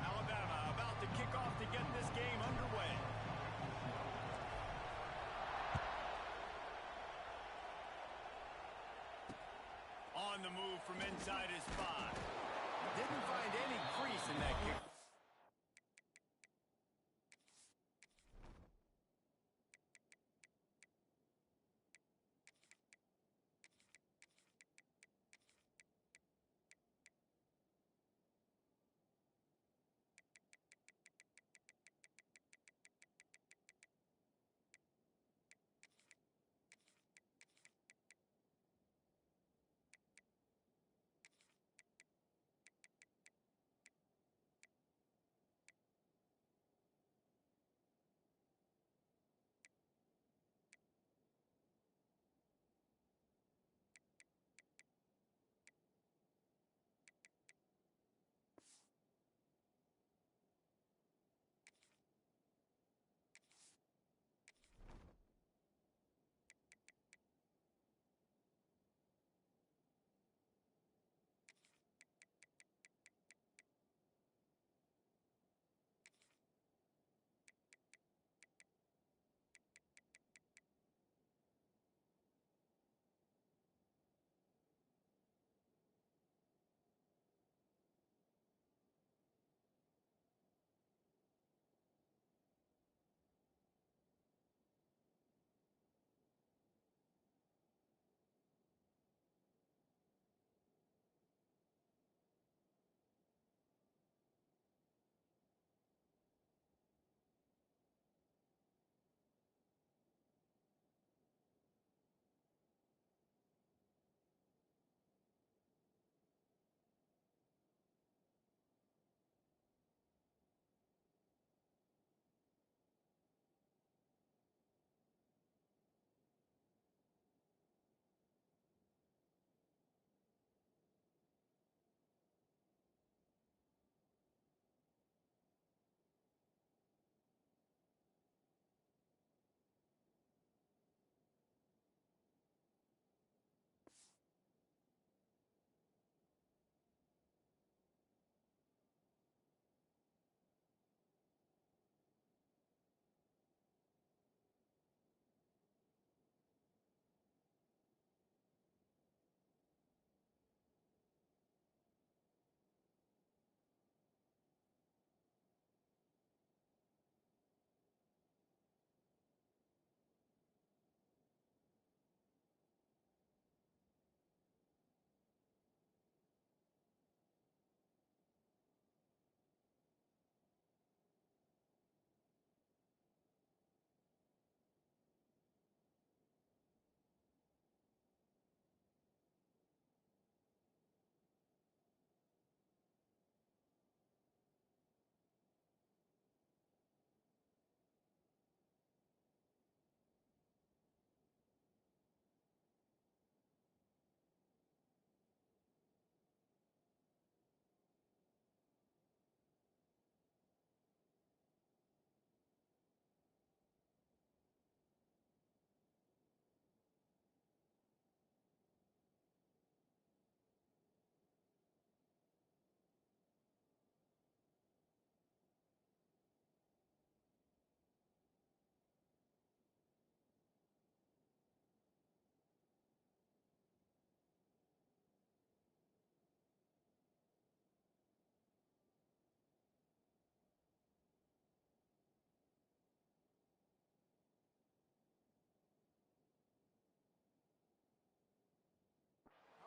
Alabama about to kick off to get this game underway. On the move from inside his 5. Didn't find any crease in that kick.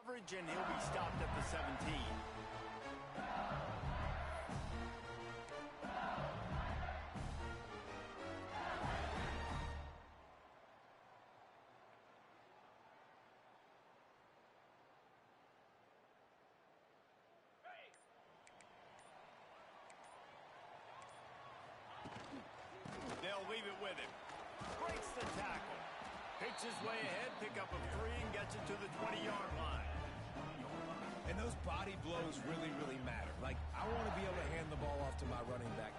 Coverage, and he'll be stopped at the 17. leave it with him. Breaks the tackle. Picks his way ahead, pick up a 3, and gets it to the 20-yard line. And those body blows really, really matter. Like, I want to be able to hand the ball off to my running back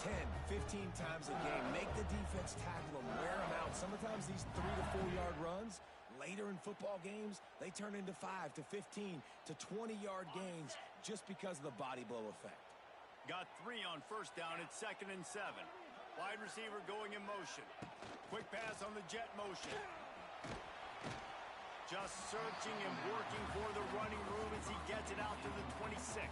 10, 15 times a game. Make the defense tackle them, wear them out. Sometimes these 3 to 4-yard runs, later in football games, they turn into 5 to 15 to 20-yard gains just because of the body blow effect. Got 3 on first down. It's 2nd and 7. Wide receiver going in motion. Quick pass on the jet motion. Just searching and working for the running room as he gets it out to the 26.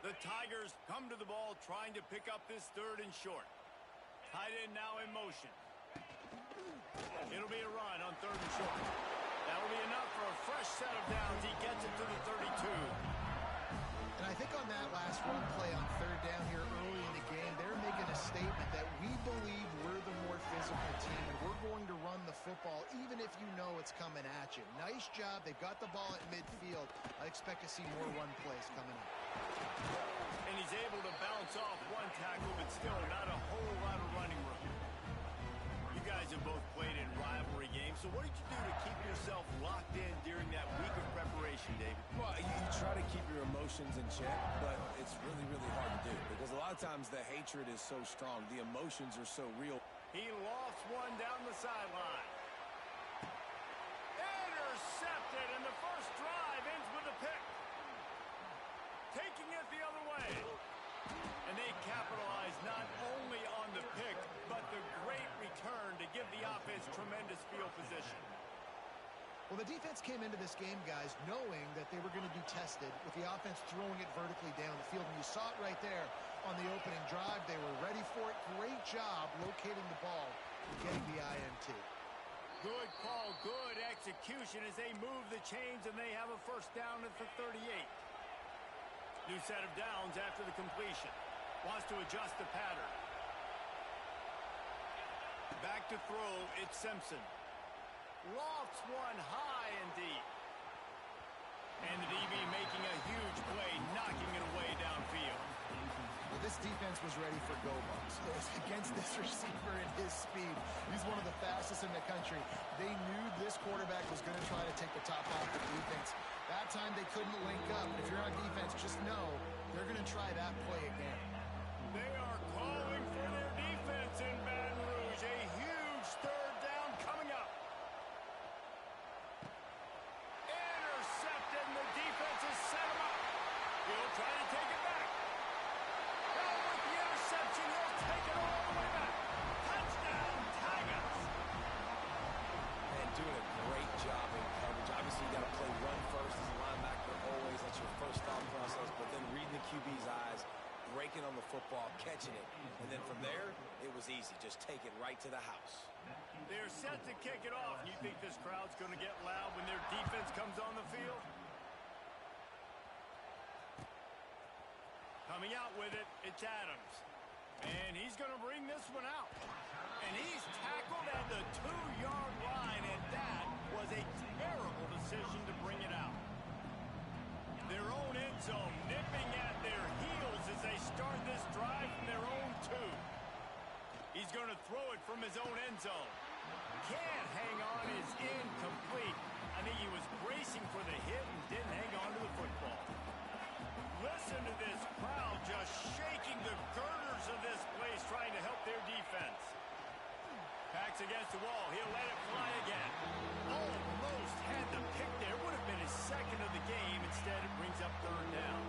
The Tigers come to the ball trying to pick up this 3rd and short. Tight end now in motion. It'll be a run on 3rd and short. That'll be enough for a fresh set of downs. He gets it to the 32. And I think on that last run play on 3rd down here early in the game, they're making a statement that we believe we're the more physical team, and we're going to run the football even if you know it's coming at you. Nice job. They've got the ball at midfield. I expect to see more run plays coming up. And he's able to bounce off one tackle, but still not a whole lot of running room. You guys have both played in rivalry games, so what did you do to keep yourself locked in during that week of preparation, David? Well, you try to keep your emotions in check, but it's really, really hard to do because a lot of times the hatred is so strong. The emotions are so real. He lofts one down the sideline. Intercepted, and the first drive ends with a pick. Taking it the other way. And they capitalize not only on the pick, but the great return to give the offense tremendous field position. Well, the defense came into this game, guys, knowing that they were going to be tested with the offense throwing it vertically down the field. And you saw it right there on the opening drive. They were ready for it. Great job locating the ball and getting the INT. Good call, good execution as they move the chains, and they have a first down at the 38. New set of downs after the completion. Wants to adjust the pattern. Back to throw, it's Simpson. Lofts one high and deep. And the DB making a huge play, knocking it away downfield. Well, this defense was ready for go bucks. Against this receiver and his speed. He's one of the fastest in the country. They knew this quarterback was going to try to take the top off the defense. That time they couldn't link up. If you're on defense, just know they're going to try that play again. They are calling for their defense in Baton Rouge. A huge 3rd down coming up. Intercepted, and the defense has set him up. He'll try to take it back. Now with the interception, he'll take it all the way back. Touchdown, Tigers. And doing a great job in coverage. Obviously, you got to play run first as a linebacker always. That's your first thought process. But then reading the QB's eyes, breaking on the football, catching it. And then from there, it was easy. Just take it right to the house. They're set to kick it off. You think this crowd's going to get loud when their defense comes on the field? Coming out with it, it's Adams. And he's going to bring this one out. And he's tackled at the 2-yard line, and that was a terrible decision to bring it out. Their own end zone nipping at their heels as they start this drive from their own 2. He's going to throw it from his own end zone. Can't hang on, is incomplete. I think he was bracing for the hit and didn't hang on to the football. Listen to this crowd just shaking the girders of this place trying to help their defense. Backs against the wall. He'll let it fly again. Almost had the pick there. Would have been his 2nd of the game. Instead, it brings up 3rd down.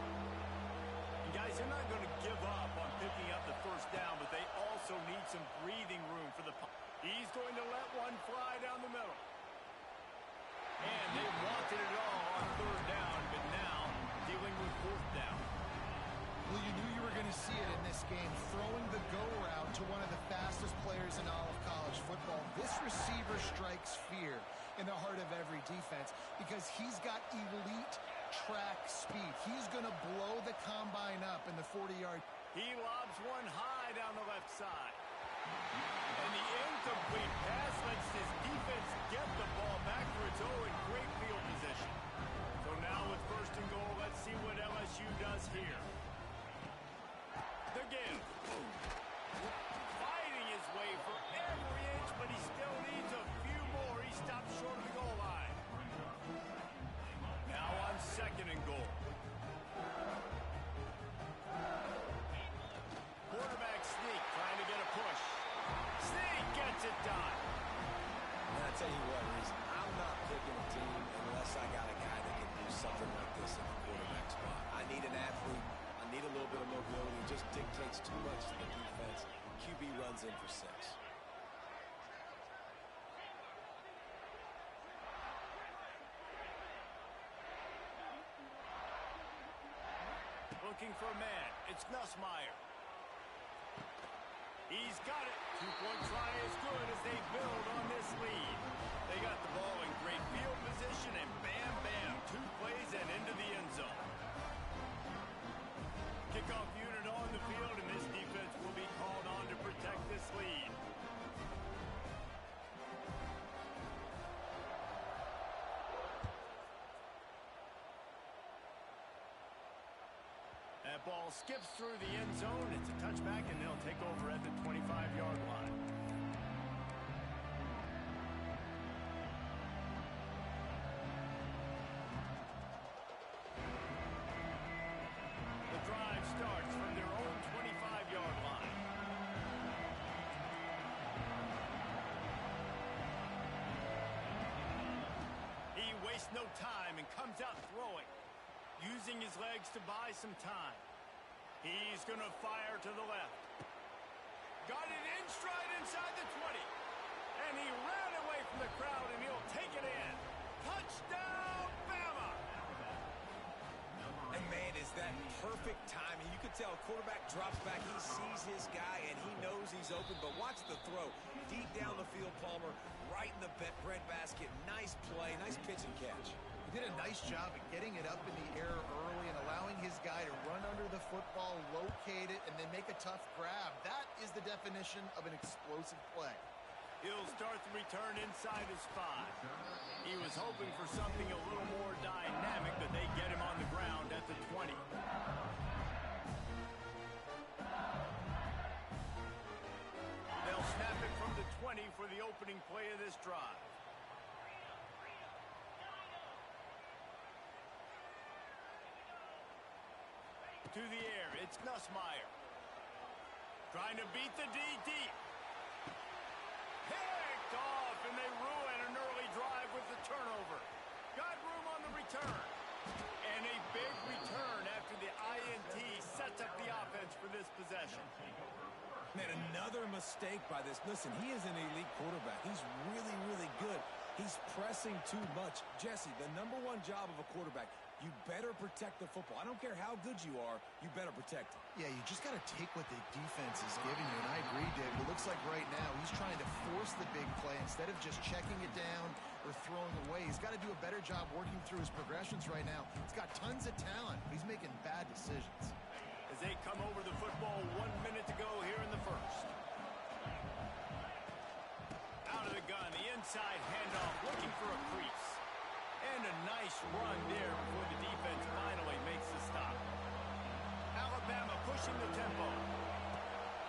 And guys, they're not going to give up on picking up the first down, but they also need some breathing room for the punt. He's going to let one fly down the middle. And they wanted it all on 3rd down, but now dealing with 4th down. Well, you knew you were going to see it in is he's got elite track speed. He's going to blow the combine up in the 40-yard. He lobs one high down the left side. And the incomplete pass lets his defense get the ball back for its own great field position. So now with first and goal, let's see what LSU does here. The give. Fighting his way for every inch, but he still needs a few more. He stops short of the goal line. Now on second and goal. Quarterback sneak trying to get a push. Sneak gets it done. And I tell you what, Reese, I'm not picking a team unless I got a guy that can do something like this in the quarterback spot. I need an athlete. I need a little bit of mobility. It just dictates too much to the defense. QB runs in for 6. Looking for a man. It's Nussmeier. He's got it. Two-point try as good as they build on this lead. They got the ball in great field position, and bam, bam, 2 plays and into the end zone. Kickoff unit on the field, and this defense will be called on to protect this lead. That ball skips through the end zone. It's a touchback, and they'll take over at the 25-yard line. The drive starts from their own 25-yard line. He wastes no time and comes out throwing, using his legs to buy some time. He's going to fire to the left. Got it in stride inside the 20. And he ran away from the crowd, and he'll take it in. Touchdown, Bama! And, man, is that perfect timing. You could tell quarterback drops back. He sees his guy, and he knows he's open. But watch the throw. Deep down the field, Palmer, right in the breadbasket. Nice play, nice pitch and catch. He did a nice job of getting it up in the air early and allowing his guy to run under the football, locate it, and then make a tough grab. That is the definition of an explosive play. He'll start the return inside his 5. He was hoping for something a little more dynamic, but they get him on the ground at the 20. They'll snap it from the 20 for the opening play of this drive. To the air, it's Nussmeier. Trying to beat the D deep. Picked off, and they ruin an early drive with the turnover. Got room on the return. And a big return after the INT sets up the offense for this possession. Man, another mistake by this. Listen, he is an elite quarterback. He's really, really good. He's pressing too much. Jesse, the #1 job of a quarterback, you better protect the football. I don't care how good you are, you better protect it. Yeah, you just got to take what the defense is giving you, and I agree, Dave. It looks like right now he's trying to force the big play instead of just checking it down or throwing away. He's got to do a better job working through his progressions right now. He's got tons of talent, but he's making bad decisions. As they come over the football, 1 minute to go here in the first. Out of the gun, the inside handoff, looking for a crease. And a nice run there before the defense finally makes the stop. Alabama pushing the tempo.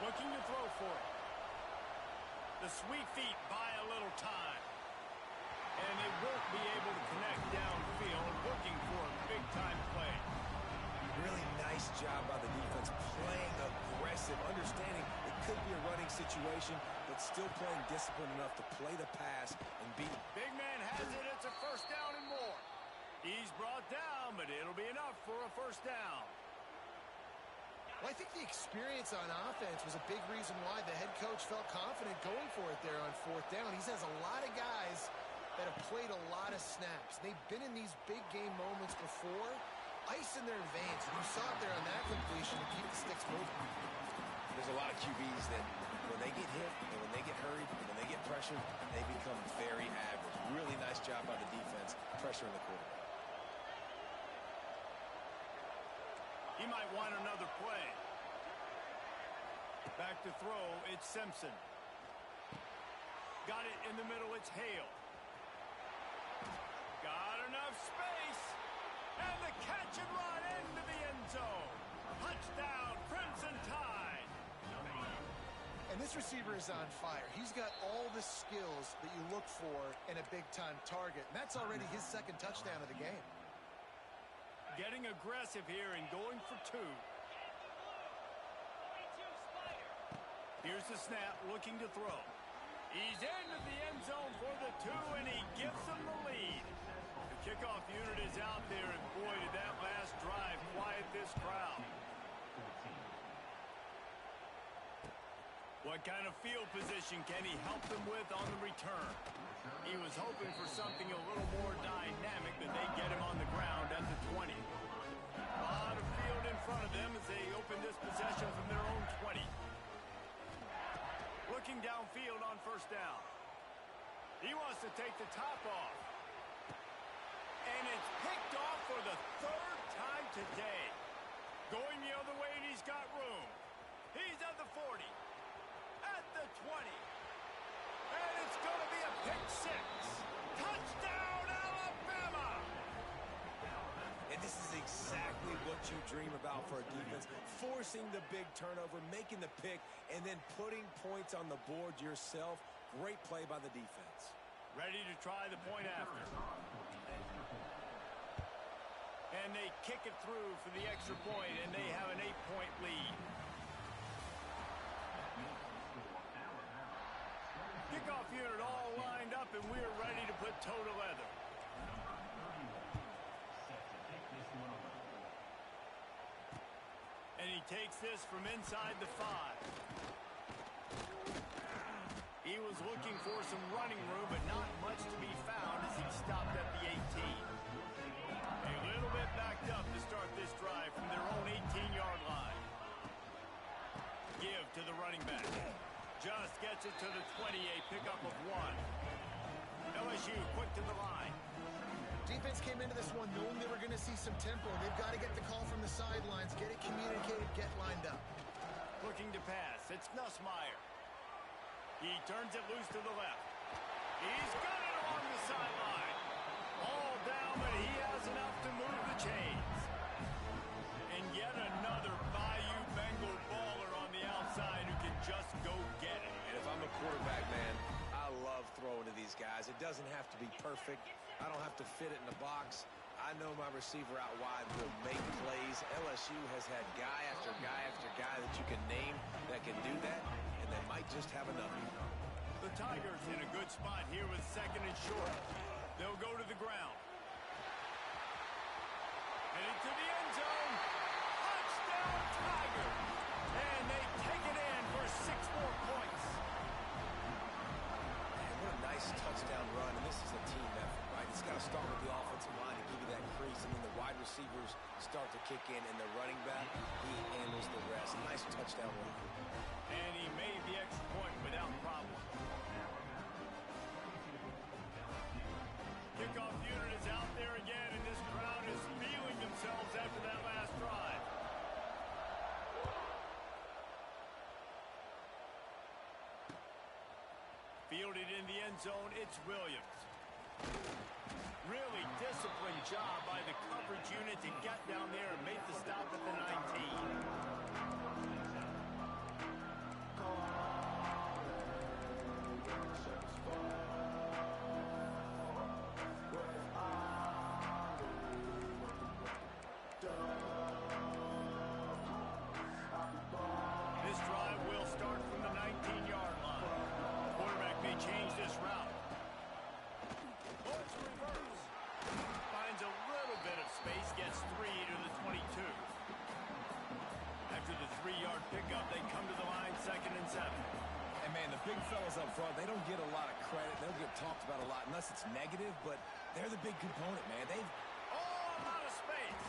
Looking to throw for it. The sweet feet buy a little time. And they won't be able to connect downfield, looking for a big-time play. Really nice job by the defense, playing aggressive, understanding it could be a running situation, but still playing disciplined enough to play the pass and beat him. Big man has it. It's a first down and more. He's brought down, but it'll be enough for a first down. Well, I think the experience on offense was a big reason why the head coach felt confident going for it there on 4th down. He has a lot of guys that have played a lot of snaps. They've been in these big game moments before, ice in their veins. And you saw it there on that completion to keep the sticks moving. There's a lot of QBs that when they get hit and when they get hurried and when they get pressured, they become very average. Really nice job by the defense pressuring the quarterback. He might want another play. Back to throw, it's Simpson. Got it in the middle, it's Hale. Got enough space. And the catch and run into the end zone. Touchdown, Crimson Tide. And this receiver is on fire. He's got all the skills that you look for in a big-time target. And that's already his second touchdown of the game. Getting aggressive here and going for two. Here's the snap, looking to throw. He's into the end zone for the two, and he gives them the lead. The kickoff unit is out there, and boy, did that last drive quiet this crowd. What kind of field position can he help them with on the return? He was hoping for something a little more dynamic, but they get him on the ground at the 20. A lot of field in front of them as they open this possession from their own 20. Looking downfield on first down. He wants to take the top off. And it's picked off for the third time today. Going the other way, and he's got room. He's at the 40. At the 20. And it's going to be a pick six. Touchdown, Alabama! And this is exactly what you dream about for a defense. Forcing the big turnover, making the pick, and then putting points on the board yourself. Great play by the defense. Ready to try the point after. And they kick it through for the extra point, and they have an 8-point lead. Kickoff unit all lined up, and we're ready to put toe to leather. And he takes this from inside the 5. He was looking for some running room, but not much to be found as he stopped at the 18. A little bit backed up to start this drive from their own 18-yard line. Give to the running back. Just gets it to the 20, a pickup of 1. LSU quick to the line. Defense came into this one knowing they were going to see some tempo. They've got to get the call from the sidelines, get it communicated, get lined up. Looking to pass. It's Nussmeier. He turns it loose to the left. He's got it along the sideline. All down, but he has enough to move the chains. And yet another Bayou Bengal baller on the outside who can just go get it. And if I'm a quarterback, man, I love throwing to these guys. It doesn't have to be perfect. I don't have to fit it in the box. I know my receiver out wide will make plays. LSU has had guy after guy after guy that you can name that can do that, and they might just have enough. The Tigers in a good spot here with second and short. They'll go to the ground. Heading to the end zone. Touchdown, Tigers! And they take it in for 6 more points. Man, what a nice touchdown run, and this is a team effort, right? It's got to start with the offensive line to give you that crease, and then the wide receivers start to kick in, and the running back, he handles the rest. Nice touchdown run. And he made the extra point without problem. Kickoff unit is out there again, and this crowd is feeling themselves after that last drive. Fielded in the end zone, it's Williams. Really disciplined job by the coverage unit to get down there and make the stop at the 19. This drive will start from the 19-yard line. Quarterback may change this route. Oh, it's reverse. Finds a little bit of space, gets 3 to the 22. After the 3-yard pickup, they come to the line, 2nd and 7. And, man, the big fellas up front, they don't get a lot of credit. They don't get talked about a lot unless it's negative, but they're the big component, man. They've Oh, a lot of space.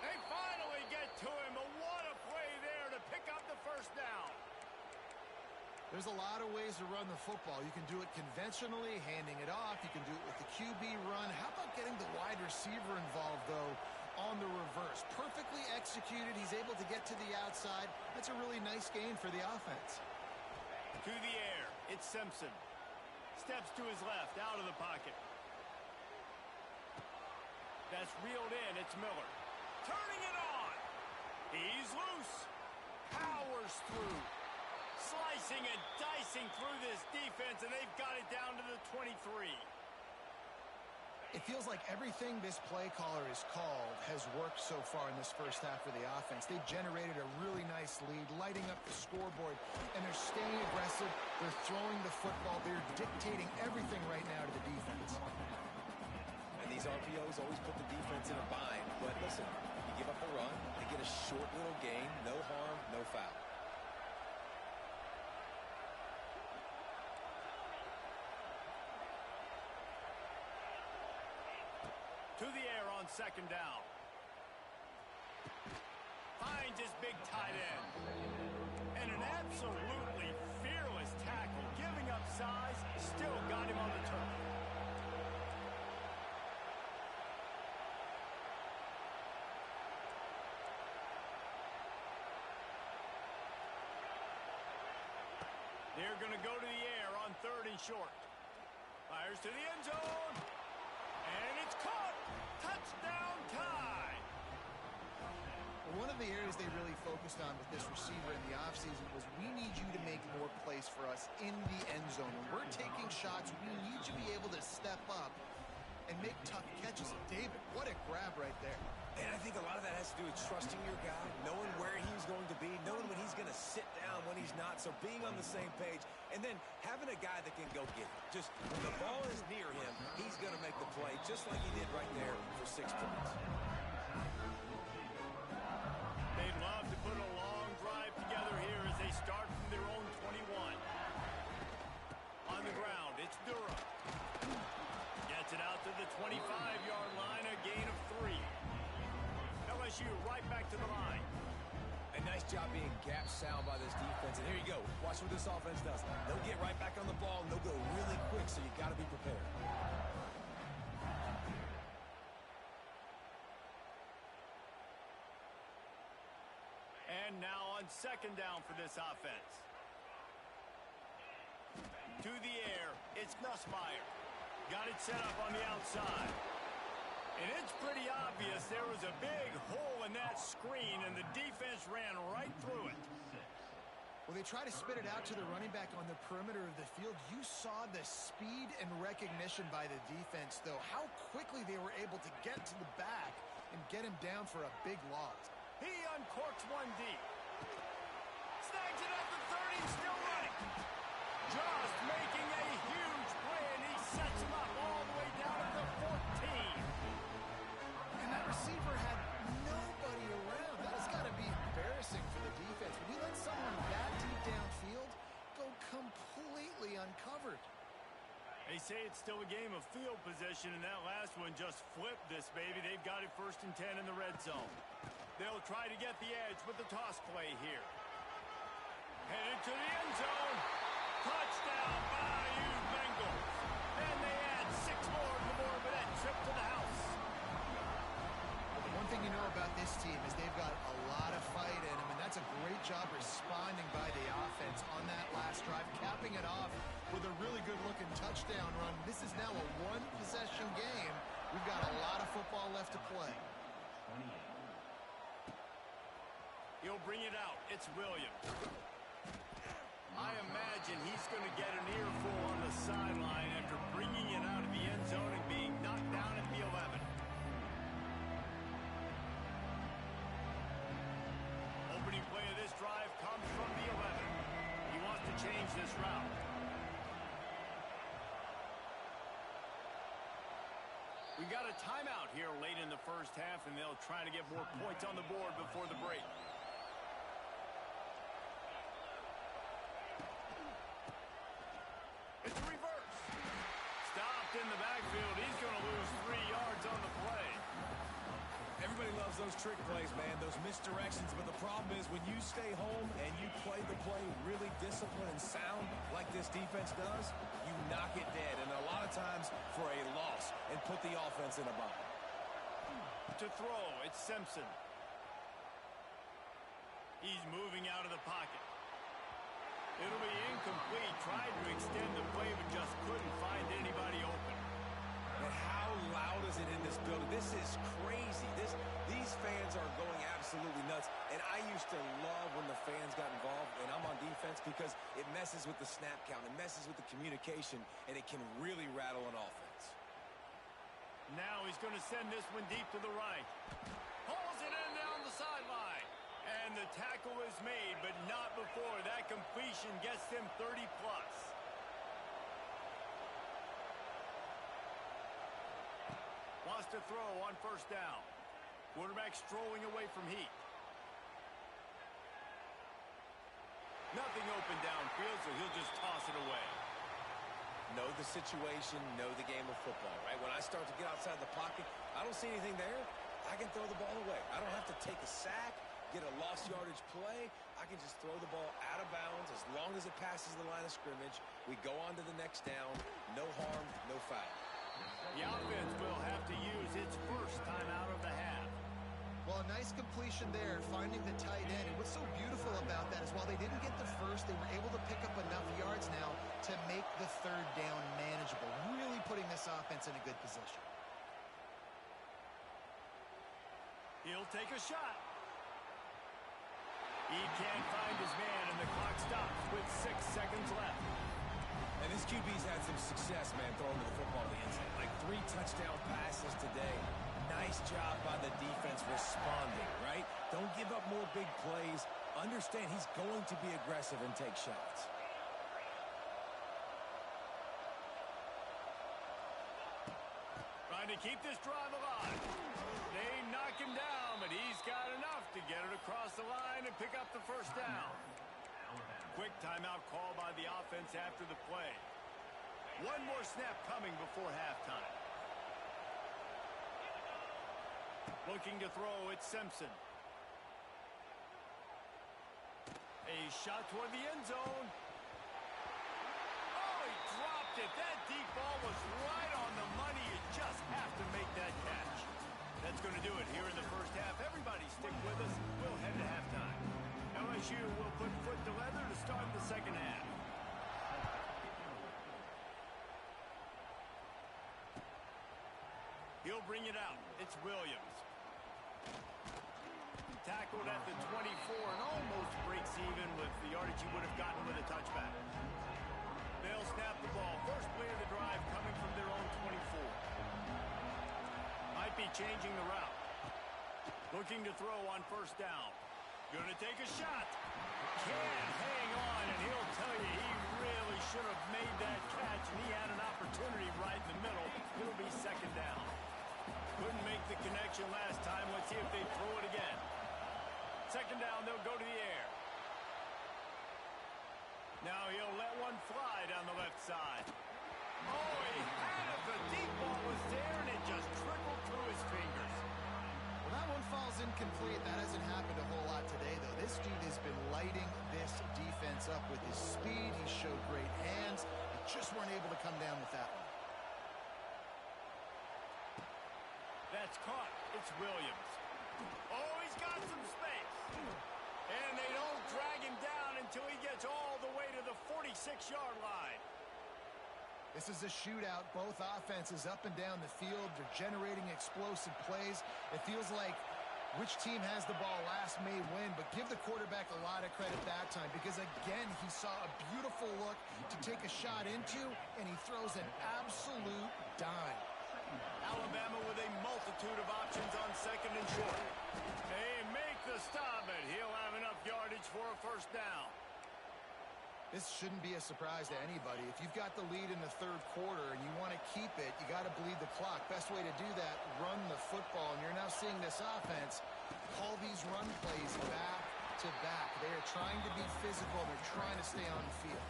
They finally get to him, but what a play there to pick up the first down. There's a lot of ways to run the football. You can do it conventionally, handing it off. You can do it with the QB run. How about getting the wide receiver involved, though, on the reverse? Perfectly executed. He's able to get to the outside. That's a really nice gain for the offense. To the air. It's Simpson. Steps to his left, out of the pocket. That's reeled in. It's Miller. Turning it on. He's loose. Powers through. Slicing and dicing through this defense, and they've got it down to the 23. It feels like everything this play caller has called has worked so far in this first half for the offense. They've generated a really nice lead, lighting up the scoreboard, and they're staying aggressive. They're throwing the football. They're dictating everything right now to the defense. And these RPOs always put the defense in a bind. But listen, you give up the run, they get a short little gain, no harm, no foul. To the air on second down. Finds his big tight end. And an absolutely fearless tackle. Giving up size, still got him on the turf. They're going to go to the air on third and short. Fires to the end zone. And it's caught. Touchdown tie. One of the areas they really focused on with this receiver in the offseason was we need you to make more plays for us in the end zone. When we're taking shots, we need you to be able to step up and make tough catches. David, what a grab right there. And I think a lot of that has to do with trusting your guy, knowing where he's going to be, knowing when he's going to sit down, when he's not, so being on the same page, and then having a guy that can go get it. Just when the ball is near him, he's going to make the play, just like he did right there for 6 points. They'd love to put a long drive together here as they start from their own 21. On the ground, it's Durham. Gets it out to the 25-yard line, a gain of 3. LSU right back to the line. A nice job being gap sound by this defense. And here you go. Watch what this offense does. They'll get right back on the ball, and they'll go really quick, so you got to be prepared. And now on second down for this offense. To the air, it's Nussmeier. Got it set up on the outside. And it's pretty obvious there was a big hole in that screen, and the defense ran right through it. Well, they try to spit it out to the running back on the perimeter of the field. You saw the speed and recognition by the defense, though. How quickly they were able to get to the back and get him down for a big loss. He uncorks one deep. Snags it at the 30, still running. Just making a huge play, and he sets him up all the way down at the 14. And that receiver had nobody around. That has got to be embarrassing for the defense. When you let someone that deep downfield go completely uncovered. They say it's still a game of field position, and that last one just flipped this baby. They've got it 1st and 10 in the red zone. They'll try to get the edge with the toss play here. Headed to the end zone. Touchdown, Bayou Bengals. And they add 6 more to the board with that trip to the house. Well, the one thing you know about this team is they've got a lot of fight in them, and that's a great job responding by the offense on that last drive, capping it off with a really good-looking touchdown run. This is now a one-possession game. We've got a lot of football left to play. He'll bring it out. It's Williams. I imagine he's going to get an earful on the sideline after bringing it out of the end zone and being knocked down at the 11. Opening play of this drive comes from the 11. He wants to change this route. We got a timeout here late in the first half, and they'll try to get more points on the board before the break. It's a reverse. Stopped in the backfield. He's going to lose 3 yards on the play. Everybody loves those trick plays, man, those misdirections. But the problem is when you stay home and you play the play really disciplined and sound like this defense does, you knock it dead. And a lot of times for a loss and put the offense in a bind. To throw, it's Simpson. He's moving out of the pocket. It'll be incomplete. Tried to extend the play, but just couldn't find anybody open. And how loud is it in this building? This is crazy. These fans are going absolutely nuts. And I used to love when the fans got involved, and I'm on defense, because it messes with the snap count. It messes with the communication, and it can really rattle an offense. Now he's going to send this one deep to the right. Pulls it in down the sideline. And the tackle is made, but not before that completion gets them 30-plus. Wants to throw on first down. Quarterback strolling away from Heath. Nothing open downfield, so he'll just toss it away. Know the situation, know the game of football, right? When I start to get outside the pocket, I don't see anything there. I can throw the ball away. I don't have to take a sack, get a lost yardage play. I can just throw the ball out of bounds as long as it passes the line of scrimmage. We go on to the next down. No harm, no foul. The offense will have to use its first timeout of the half. Well, a nice completion there, finding the tight end. And what's so beautiful about that is while they didn't get the first, they were able to pick up enough yards now to make the third down manageable, really putting this offense in a good position. He'll take a shot. He can't find his man, and the clock stops with 6 seconds left. And this QB's had some success, man, throwing the football to the end zone. Like 3 touchdown passes today. Nice job by the defense responding, right? Don't give up more big plays. Understand he's going to be aggressive and take shots. Trying to keep this drive alive. They knock him down, but he's got enough to get it across the line and pick up the first down. Quick timeout call by the offense after the play. One more snap coming before halftime. Looking to throw, it's Simpson. A shot toward the end zone. Oh, he dropped it. That deep ball was right on the money. You just have to make that catch. That's going to do it here in the first half. Everybody stick with us. We'll head to halftime. LSU will put foot to leather to start the second half. He'll bring it out. It's Williams. Tackled at the 24 and almost breaks even with the yardage he would have gotten with a touchback. They'll snap the ball. First play of the drive coming from their own 24. Might be changing the route. Looking to throw on first down. Gonna take a shot. Can't hang on, and he'll tell you he really should have made that catch, and he had an opportunity right in the middle. It'll be second down. Couldn't make the connection last time. Let's see if they throw it again. Second down, they'll go to the air. Now he'll let one fly down the left side. Oh, he had it. The deep ball was there, and it just trickled through his fingers. Well, that one falls incomplete. That hasn't happened a whole lot today, though. This dude has been lighting this defense up with his speed. He showed great hands. They just weren't able to come down with that one. That's caught. It's Williams. Oh, he's got some space. And they don't drag him down until he gets all the way to the 46-yard line. This is a shootout. Both offenses up and down the field. They're generating explosive plays. It feels like which team has the ball last may win, but give the quarterback a lot of credit that time because, again, he saw a beautiful look to take a shot into, and he throws an absolute dime. Alabama with a multitude of options on second and short. They make the stop, but he'll have enough yardage for a first down. This shouldn't be a surprise to anybody. If you've got the lead in the third quarter and you want to keep it, you got to bleed the clock. Best way to do that, run the football. And you're now seeing this offense call these run plays back to back. They are trying to be physical. They're trying to stay on the field.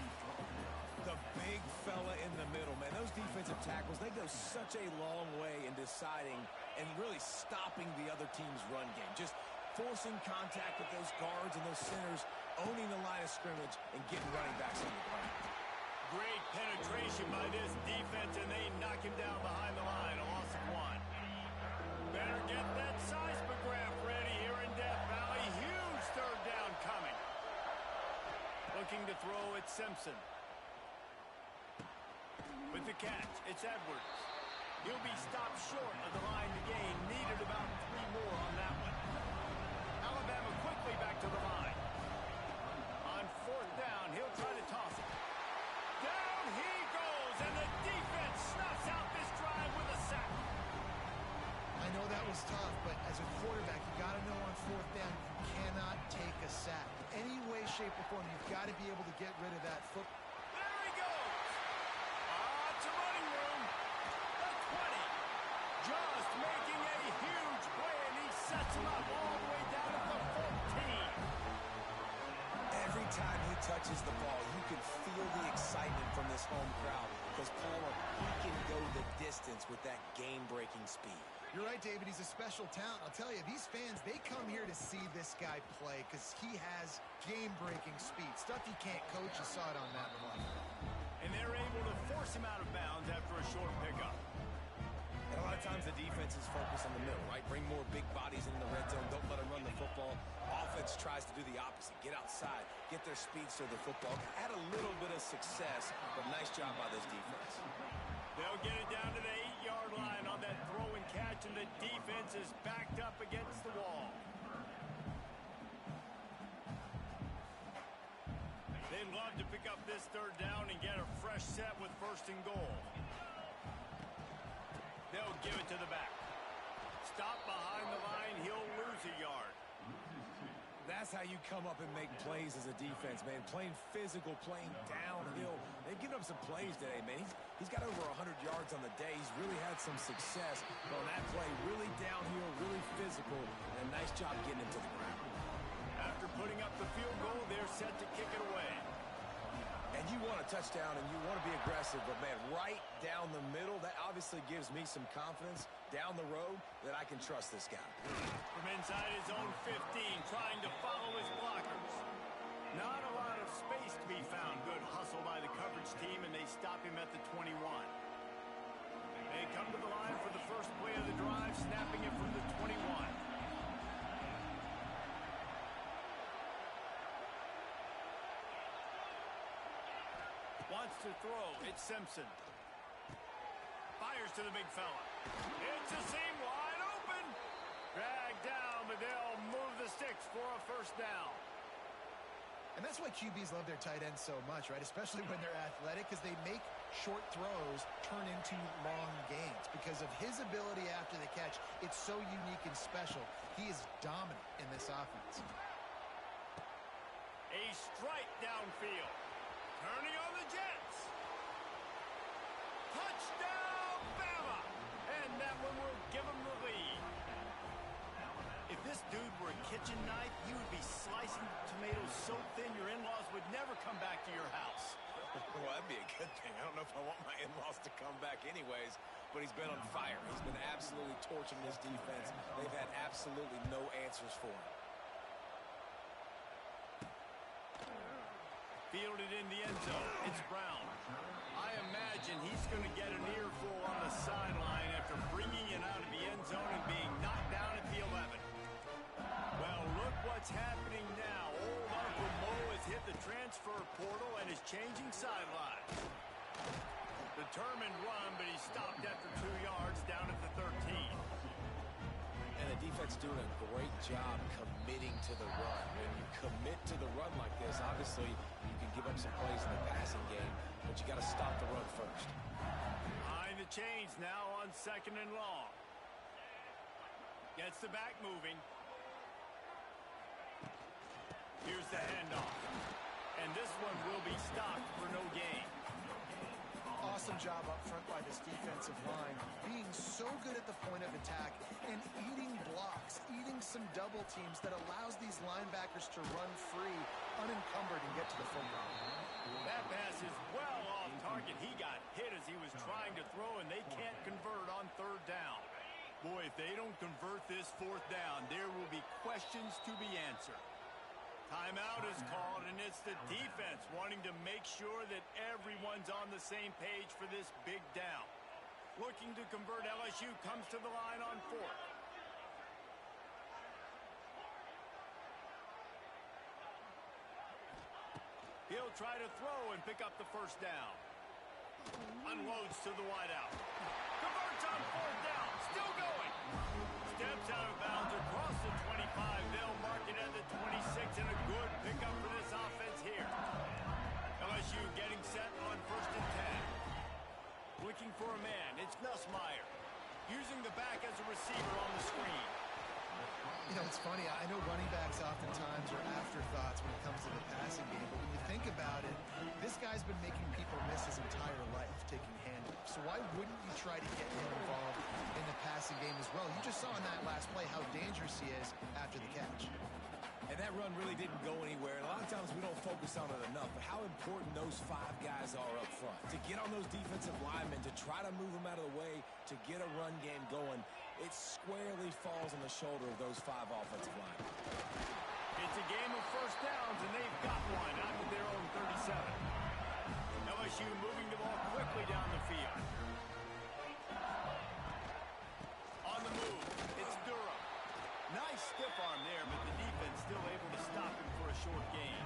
The big fella in the middle, man. Those defensive tackles, they go such a long way in deciding and really stopping the other team's run game. Just forcing contact with those guards and those centers, owning the line of scrimmage, and getting running backs on the ground. Great penetration by this defense, and they knock him down behind the line. A loss of 1. Better get that seismograph ready here in Death Valley. Huge third down coming. Looking to throw at Simpson. With the catch, it's Edwards. He'll be stopped short of the line to gain. Needed about 3 more on that one. Alabama quickly back to the line. On 4th down, he'll try to toss it. Down he goes, and the defense snuffs out this drive with a sack. I know that was tough, but as a quarterback, you got to know on 4th down, you cannot take a sack. Any way, shape, or form, you've got to be able to get rid of that foot. There he goes. Lots of running room. The 20. Just making a huge play, and he sets him up all the way down to the 14. Every time he touches the ball, you can feel the excitement from this home crowd because, Palmer, he can go the distance with that game-breaking speed. You're right, David. He's a special talent. I'll tell you, these fans, they come here to see this guy play because he has game-breaking speed. Stuff you can't coach. You saw it on that play. And they're able to force him out of bounds after a short pickup. And a lot of times the defense is focused on the middle, right? Bring more big bodies into the red zone. Don't let them run the football. Offense tries to do the opposite. Get outside. Get their speedster the football. Had a little bit of success, but nice job by this defense. They'll get it down to the 8-yard line on that throw and catch, and the defense is backed up against the wall. They'd love to pick up this 3rd down and get a fresh set with 1st and goal. They'll give it to the back. Stop behind the line. He'll lose a yard. That's how you come up and make plays as a defense, man. Playing physical, playing downhill. They've given up some plays today, man. He's got over 100 yards on the day. He's really had some success on that play. Really downhill, really physical, and a nice job getting him to the ground. After putting up the field goal, they're set to kick it away. And you want a touchdown, and you want to be aggressive, but, man, right down the middle, that obviously gives me some confidence down the road that I can trust this guy. From inside his own 15, trying to follow his blockers. Not a lot of space to be found. Good hustle by the coverage team, and they stop him at the 21. They come to the line for the first play of the drive, snapping it from the 21. Wants to throw. It's Simpson. Fires to the big fella. It's a seam wide open. Dragged down, but they'll move the sticks for a 1st down. And that's why QBs love their tight ends so much, right? Especially when they're athletic, because they make short throws turn into long gains. Because of his ability after the catch, it's so unique and special. He is dominant in this offense. A strike downfield. Turning on the Jets. Touchdown, Bama! And that one will give them the lead. If this dude were a kitchen knife, you would be slicing tomatoes so thin your in-laws would never come back to your house. Well, that'd be a good thing. I don't know if I want my in-laws to come back anyways, but he's been on fire. He's been absolutely torching this defense. They've had absolutely no answers for him. Fielded in the end zone. It's Brown. I imagine he's going to get an earful on the sideline after bringing it out of the end zone and being knocked down at the 11. Well, look what's happening now. Old Uncle Mo has hit the transfer portal and is changing sidelines. Determined run, but he stopped after 2 yards down at the 13. And the defense doing a great job committing to the run. When you commit to the run like this, obviously you can give up some plays in the passing game, but you got to stop the run first. Behind the chains now on 2nd and long. Gets the back moving. Here's the handoff. And this one will be stopped for no gain. Awesome job up front by this defensive line, being so good at the point of attack and eating blocks, eating some double teams that allows these linebackers to run free, unencumbered, and get to the football. That pass is well off target. He got hit as he was trying to throw, and they can't convert on third down. Boy, if they don't convert this fourth down, there will be questions to be answered. Timeout is called, and it's the defense wanting to make sure that everyone's on the same page for this big down. Looking to convert, LSU comes to the line on fourth. He'll try to throw and pick up the first down. Unloads to the wideout. Converts on fourth down. Still going. Steps out of bounds across the 25. They'll mark it at the 26, and a good pickup for this offense here. LSU getting set on 1st and 10. Looking for a man. It's Nussmeier. Using the back as a receiver on the screen. You know, it's funny. I know running backs oftentimes are afterthoughts when it comes to the passing game, but when you think about it, this guy's been making people miss his entire life taking handoffs. So why wouldn't you try to get him involved in the passing game as well? You just saw in that last play how dangerous he is after the catch. And that run really didn't go anywhere. And a lot of times we don't focus on it enough, but how important those 5 guys are up front. To get on those defensive linemen, to try to move them out of the way, to get a run game going, it squarely falls on the shoulder of those 5 offensive linemen. It's a game of first downs, and they've got one out of their own 37. LSU moving the ball quickly down the field. On the move, it's Durham. Nice stiff arm there, but the defense still able to stop him for a short gain.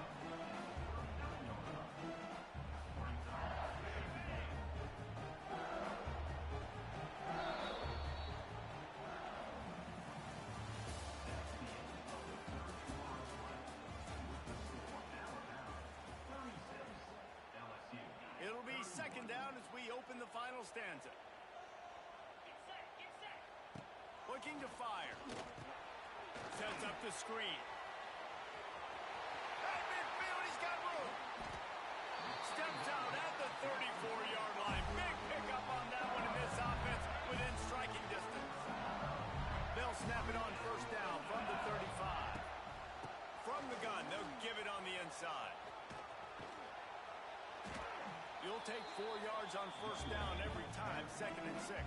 It'll be second down as we open the final stanza. Looking to fire. Sets up the screen. At midfield, he's got room. Steps out at the 34-yard line. Big pickup on that one in this offense within striking distance. They'll snap it on first down from the 35. From the gun, they'll give it on the inside. You'll take 4 yards on first down every time, 2nd and 6.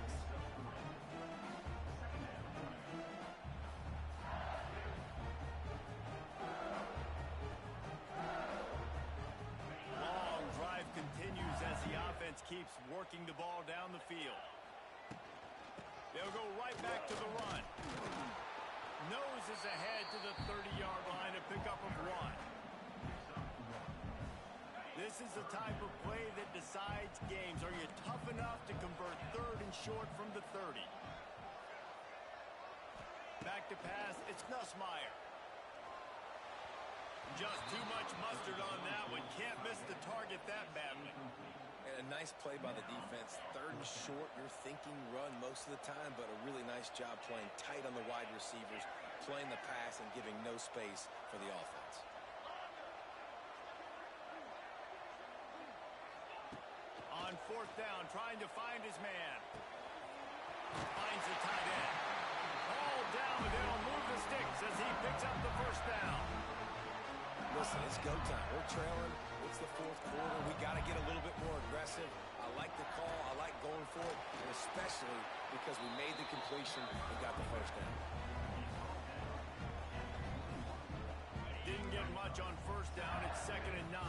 Long drive continues as the offense keeps working the ball down the field. They'll go right back to the run. Nose is ahead to the 30-yard line, a pickup of 1. This is the type of play that decides games. Are you tough enough to convert 3rd and short from the 30? Back to pass, it's Nussmeier. Just too much mustard on that one. Can't miss the target that badly. And a nice play by the defense. 3rd and short, you're thinking run most of the time, but a really nice job playing tight on the wide receivers, playing the pass and giving no space for the offense. On 4th down, trying to find his man. Finds the tight end. All down, but they'll move the sticks as he picks up the first down. Listen, it's go time. We're trailing. It's the 4th quarter. We got to get a little bit more aggressive. I like the call. I like going for it, and especially because we made the completion and got the first down. Didn't get much on first down. It's 2nd and 9.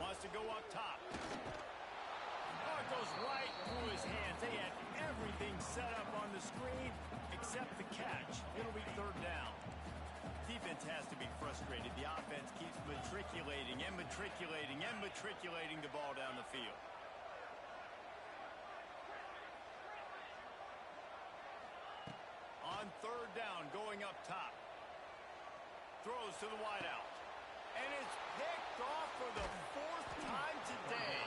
Wants to go up top. Oh, it goes right through his hands. They had everything set up on the screen except the catch. It'll be 3rd down. Defense has to be frustrated. The offense keeps matriculating and matriculating and matriculating the ball down the field. On 3rd down, going up top. Throws to the wideout. And it's picked off for the 4th time today.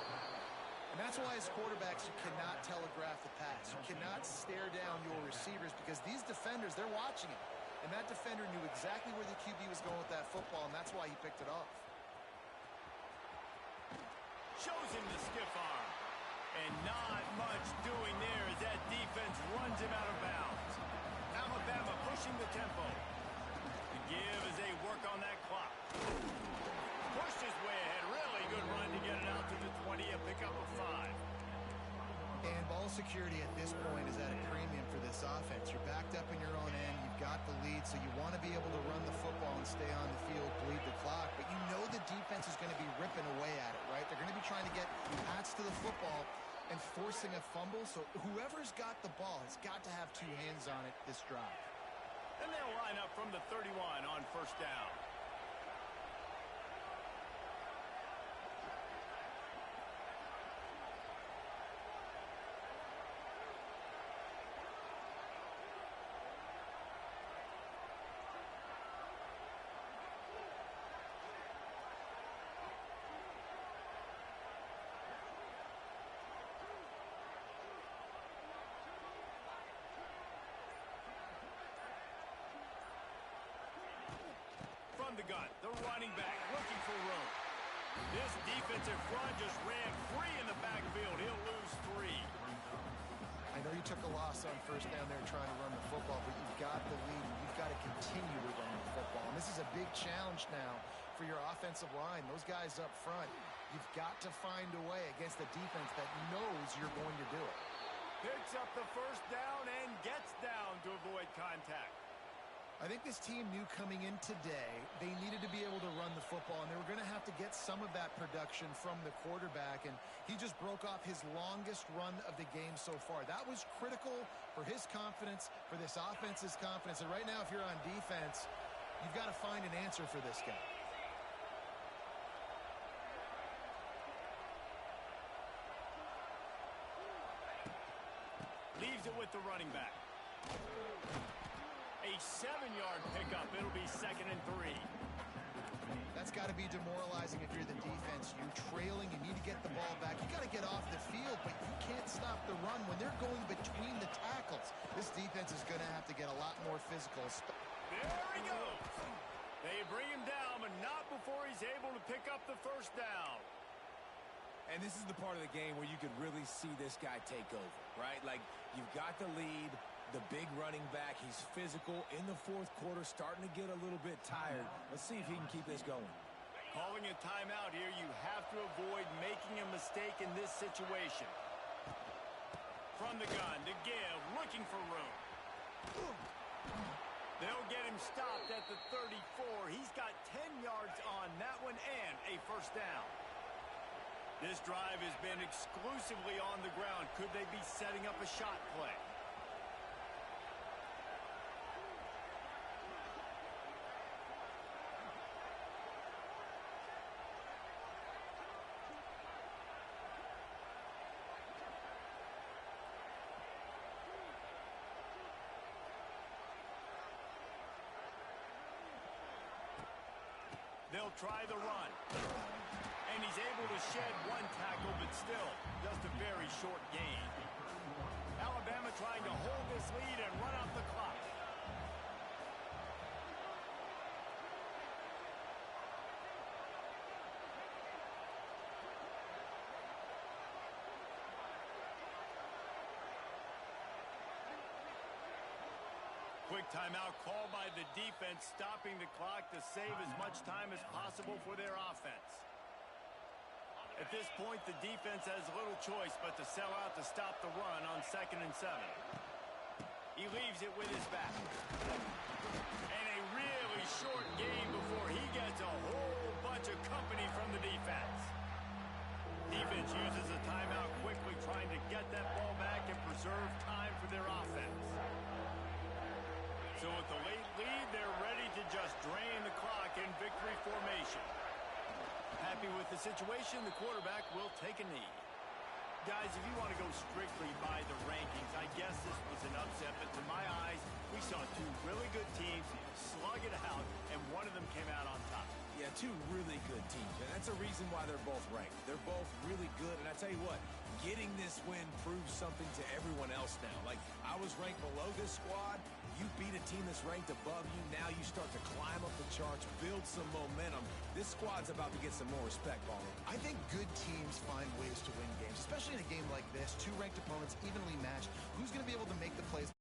And that's why as quarterbacks, you cannot telegraph the pass. You cannot stare down your receivers because these defenders, they're watching it. And that defender knew exactly where the QB was going with that football, and that's why he picked it off. Shows him the stiff arm. And not much doing there as that defense runs him out of bounds. Alabama pushing the tempo. The give as they work on that clock. Pushed his way ahead, really ball security at this point is at a premium for this offense. You're backed up in your own end. You've got the lead, so you want to be able to run the football and stay on the field, bleed the clock. But you know the defense is going to be ripping away at it, right? They're going to be trying to get hats to the football and forcing a fumble. So whoever's got the ball has got to have two hands on it this drive. And they'll line up from the 31 on first down. From the gun, the running back looking for room. This defensive front just ran free in the backfield. He'll lose 3. I know you took a loss on first down there trying to run the football, but you've got the lead, and you've got to continue to run the football. And this is a big challenge now for your offensive line. Those guys up front, you've got to find a way against a defense that knows you're going to do it. Picks up the first down and gets down to avoid contact. I think this team knew coming in today they needed to be able to run the football, and they were going to have to get some of that production from the quarterback, and he just broke off his longest run of the game so far. That was critical for his confidence, for this offense's confidence, and right now if you're on defense, you've got to find an answer for this guy. Leaves it with the running back. A 7-yard pickup. It'll be 2nd and 3. That's got to be demoralizing if you're the defense. You're trailing. You need to get the ball back. You got to get off the field, but you can't stop the run when they're going between the tackles. This defense is going to have to get a lot more physical. There he goes. They bring him down, but not before he's able to pick up the first down. And this is the part of the game where you could really see this guy take over, right? Like, you've got the lead. The big running back, he's physical in the fourth quarter, starting to get a little bit tired. Let's see if he can keep this going. Calling a timeout here, you have to avoid making a mistake in this situation. From the gun to give, looking for room. They'll get him stopped at the 34. He's got 10 yards on that one and a first down. This drive has been exclusively on the ground. Could they be setting up a shot play? They'll try the run. And he's able to shed one tackle, but still just a very short gain. Alabama trying to hold this lead and run out the clock. Quick timeout called by the defense, stopping the clock to save as much time as possible for their offense. At this point, the defense has little choice but to sell out to stop the run on 2nd and 7. He leaves it with his back. And a really short game before he gets a whole bunch of company from the defense. Defense uses a timeout quickly, trying to get that ball back and preserve time for their offense. So with the late lead, they're ready to just drain the clock in victory formation. Happy with the situation, the quarterback will take a knee. Guys, if you want to go strictly by the rankings, I guess this was an upset, but to my eyes, we saw two really good teams slug it out, and one of them came out on top. Yeah, two really good teams, and that's a reason why they're both ranked. They're both really good, and I tell you what, getting this win proves something to everyone else now. Like, I was ranked below this squad. You beat a team that's ranked above you. Now you start to climb up the charts, build some momentum. This squad's about to get some more respect, Paulo. I think good teams find ways to win games, especially in a game like this. Two ranked opponents evenly matched. Who's going to be able to make the plays?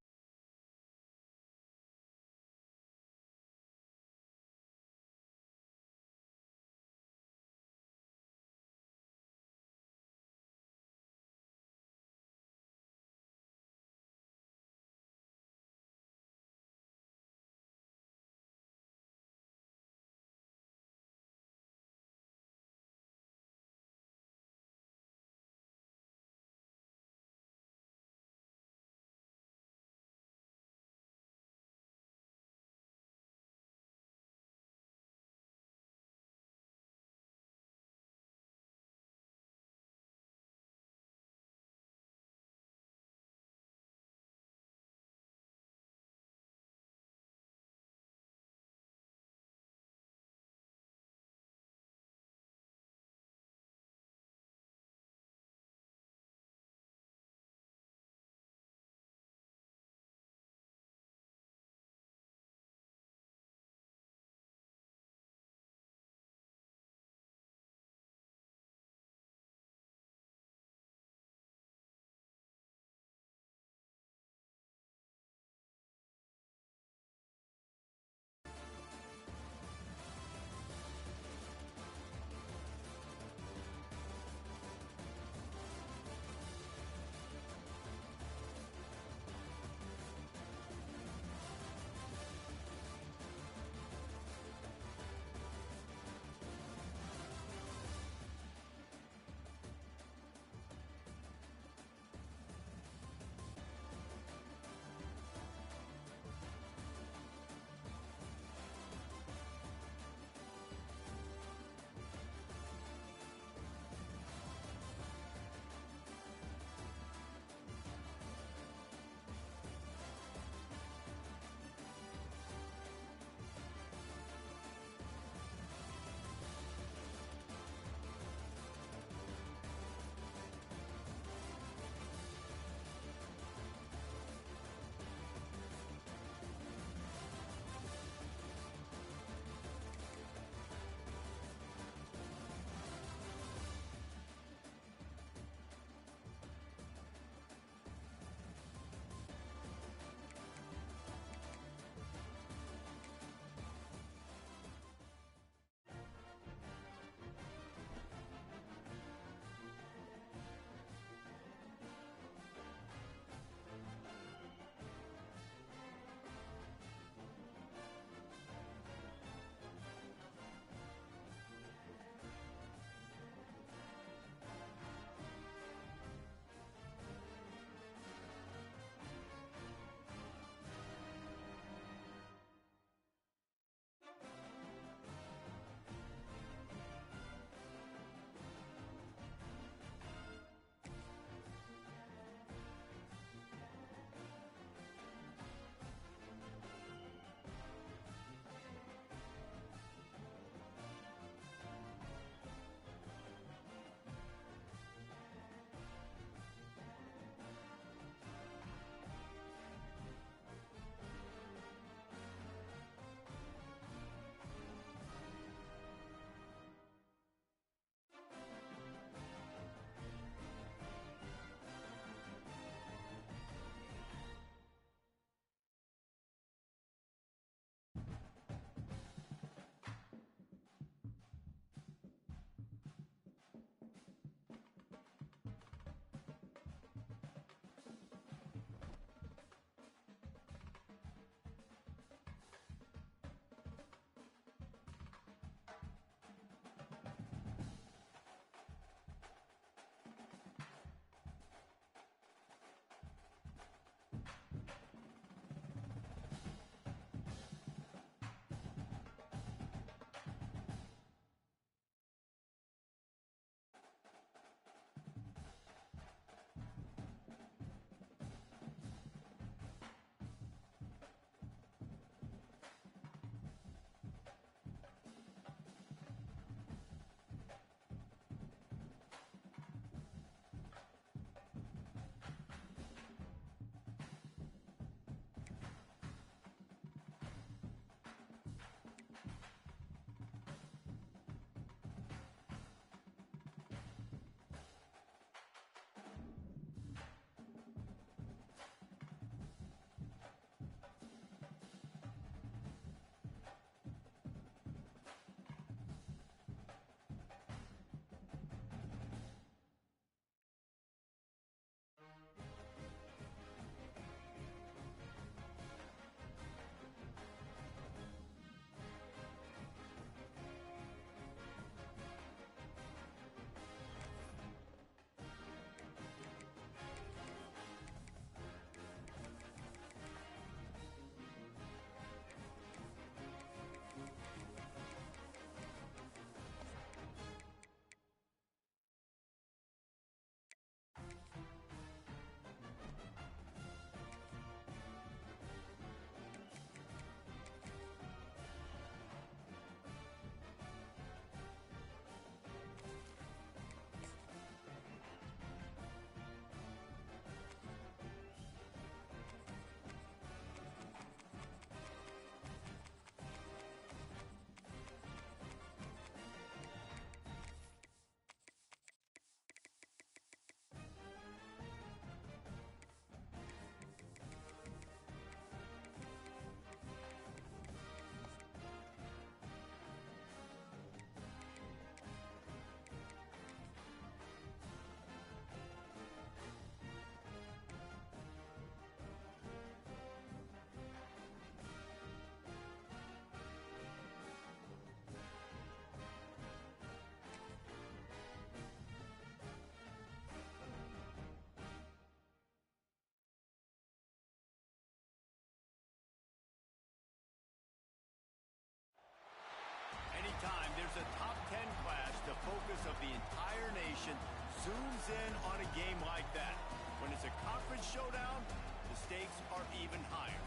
the entire nation zooms in on a game like that. When it's a conference showdown, the stakes are even higher.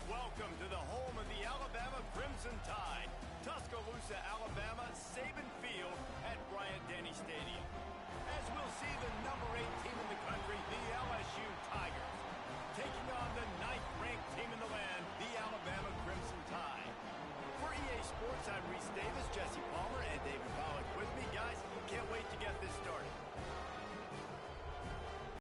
Welcome to the home of the Alabama Crimson Tide. Tuscaloosa, Alabama, Saban Field at Bryant-Denny Stadium. As we'll see the number 8 team in the country, the LSU Tigers, taking on the 9th-ranked team in the land, the Alabama Crimson Tide. For EA Sports, I'm Reese Davis.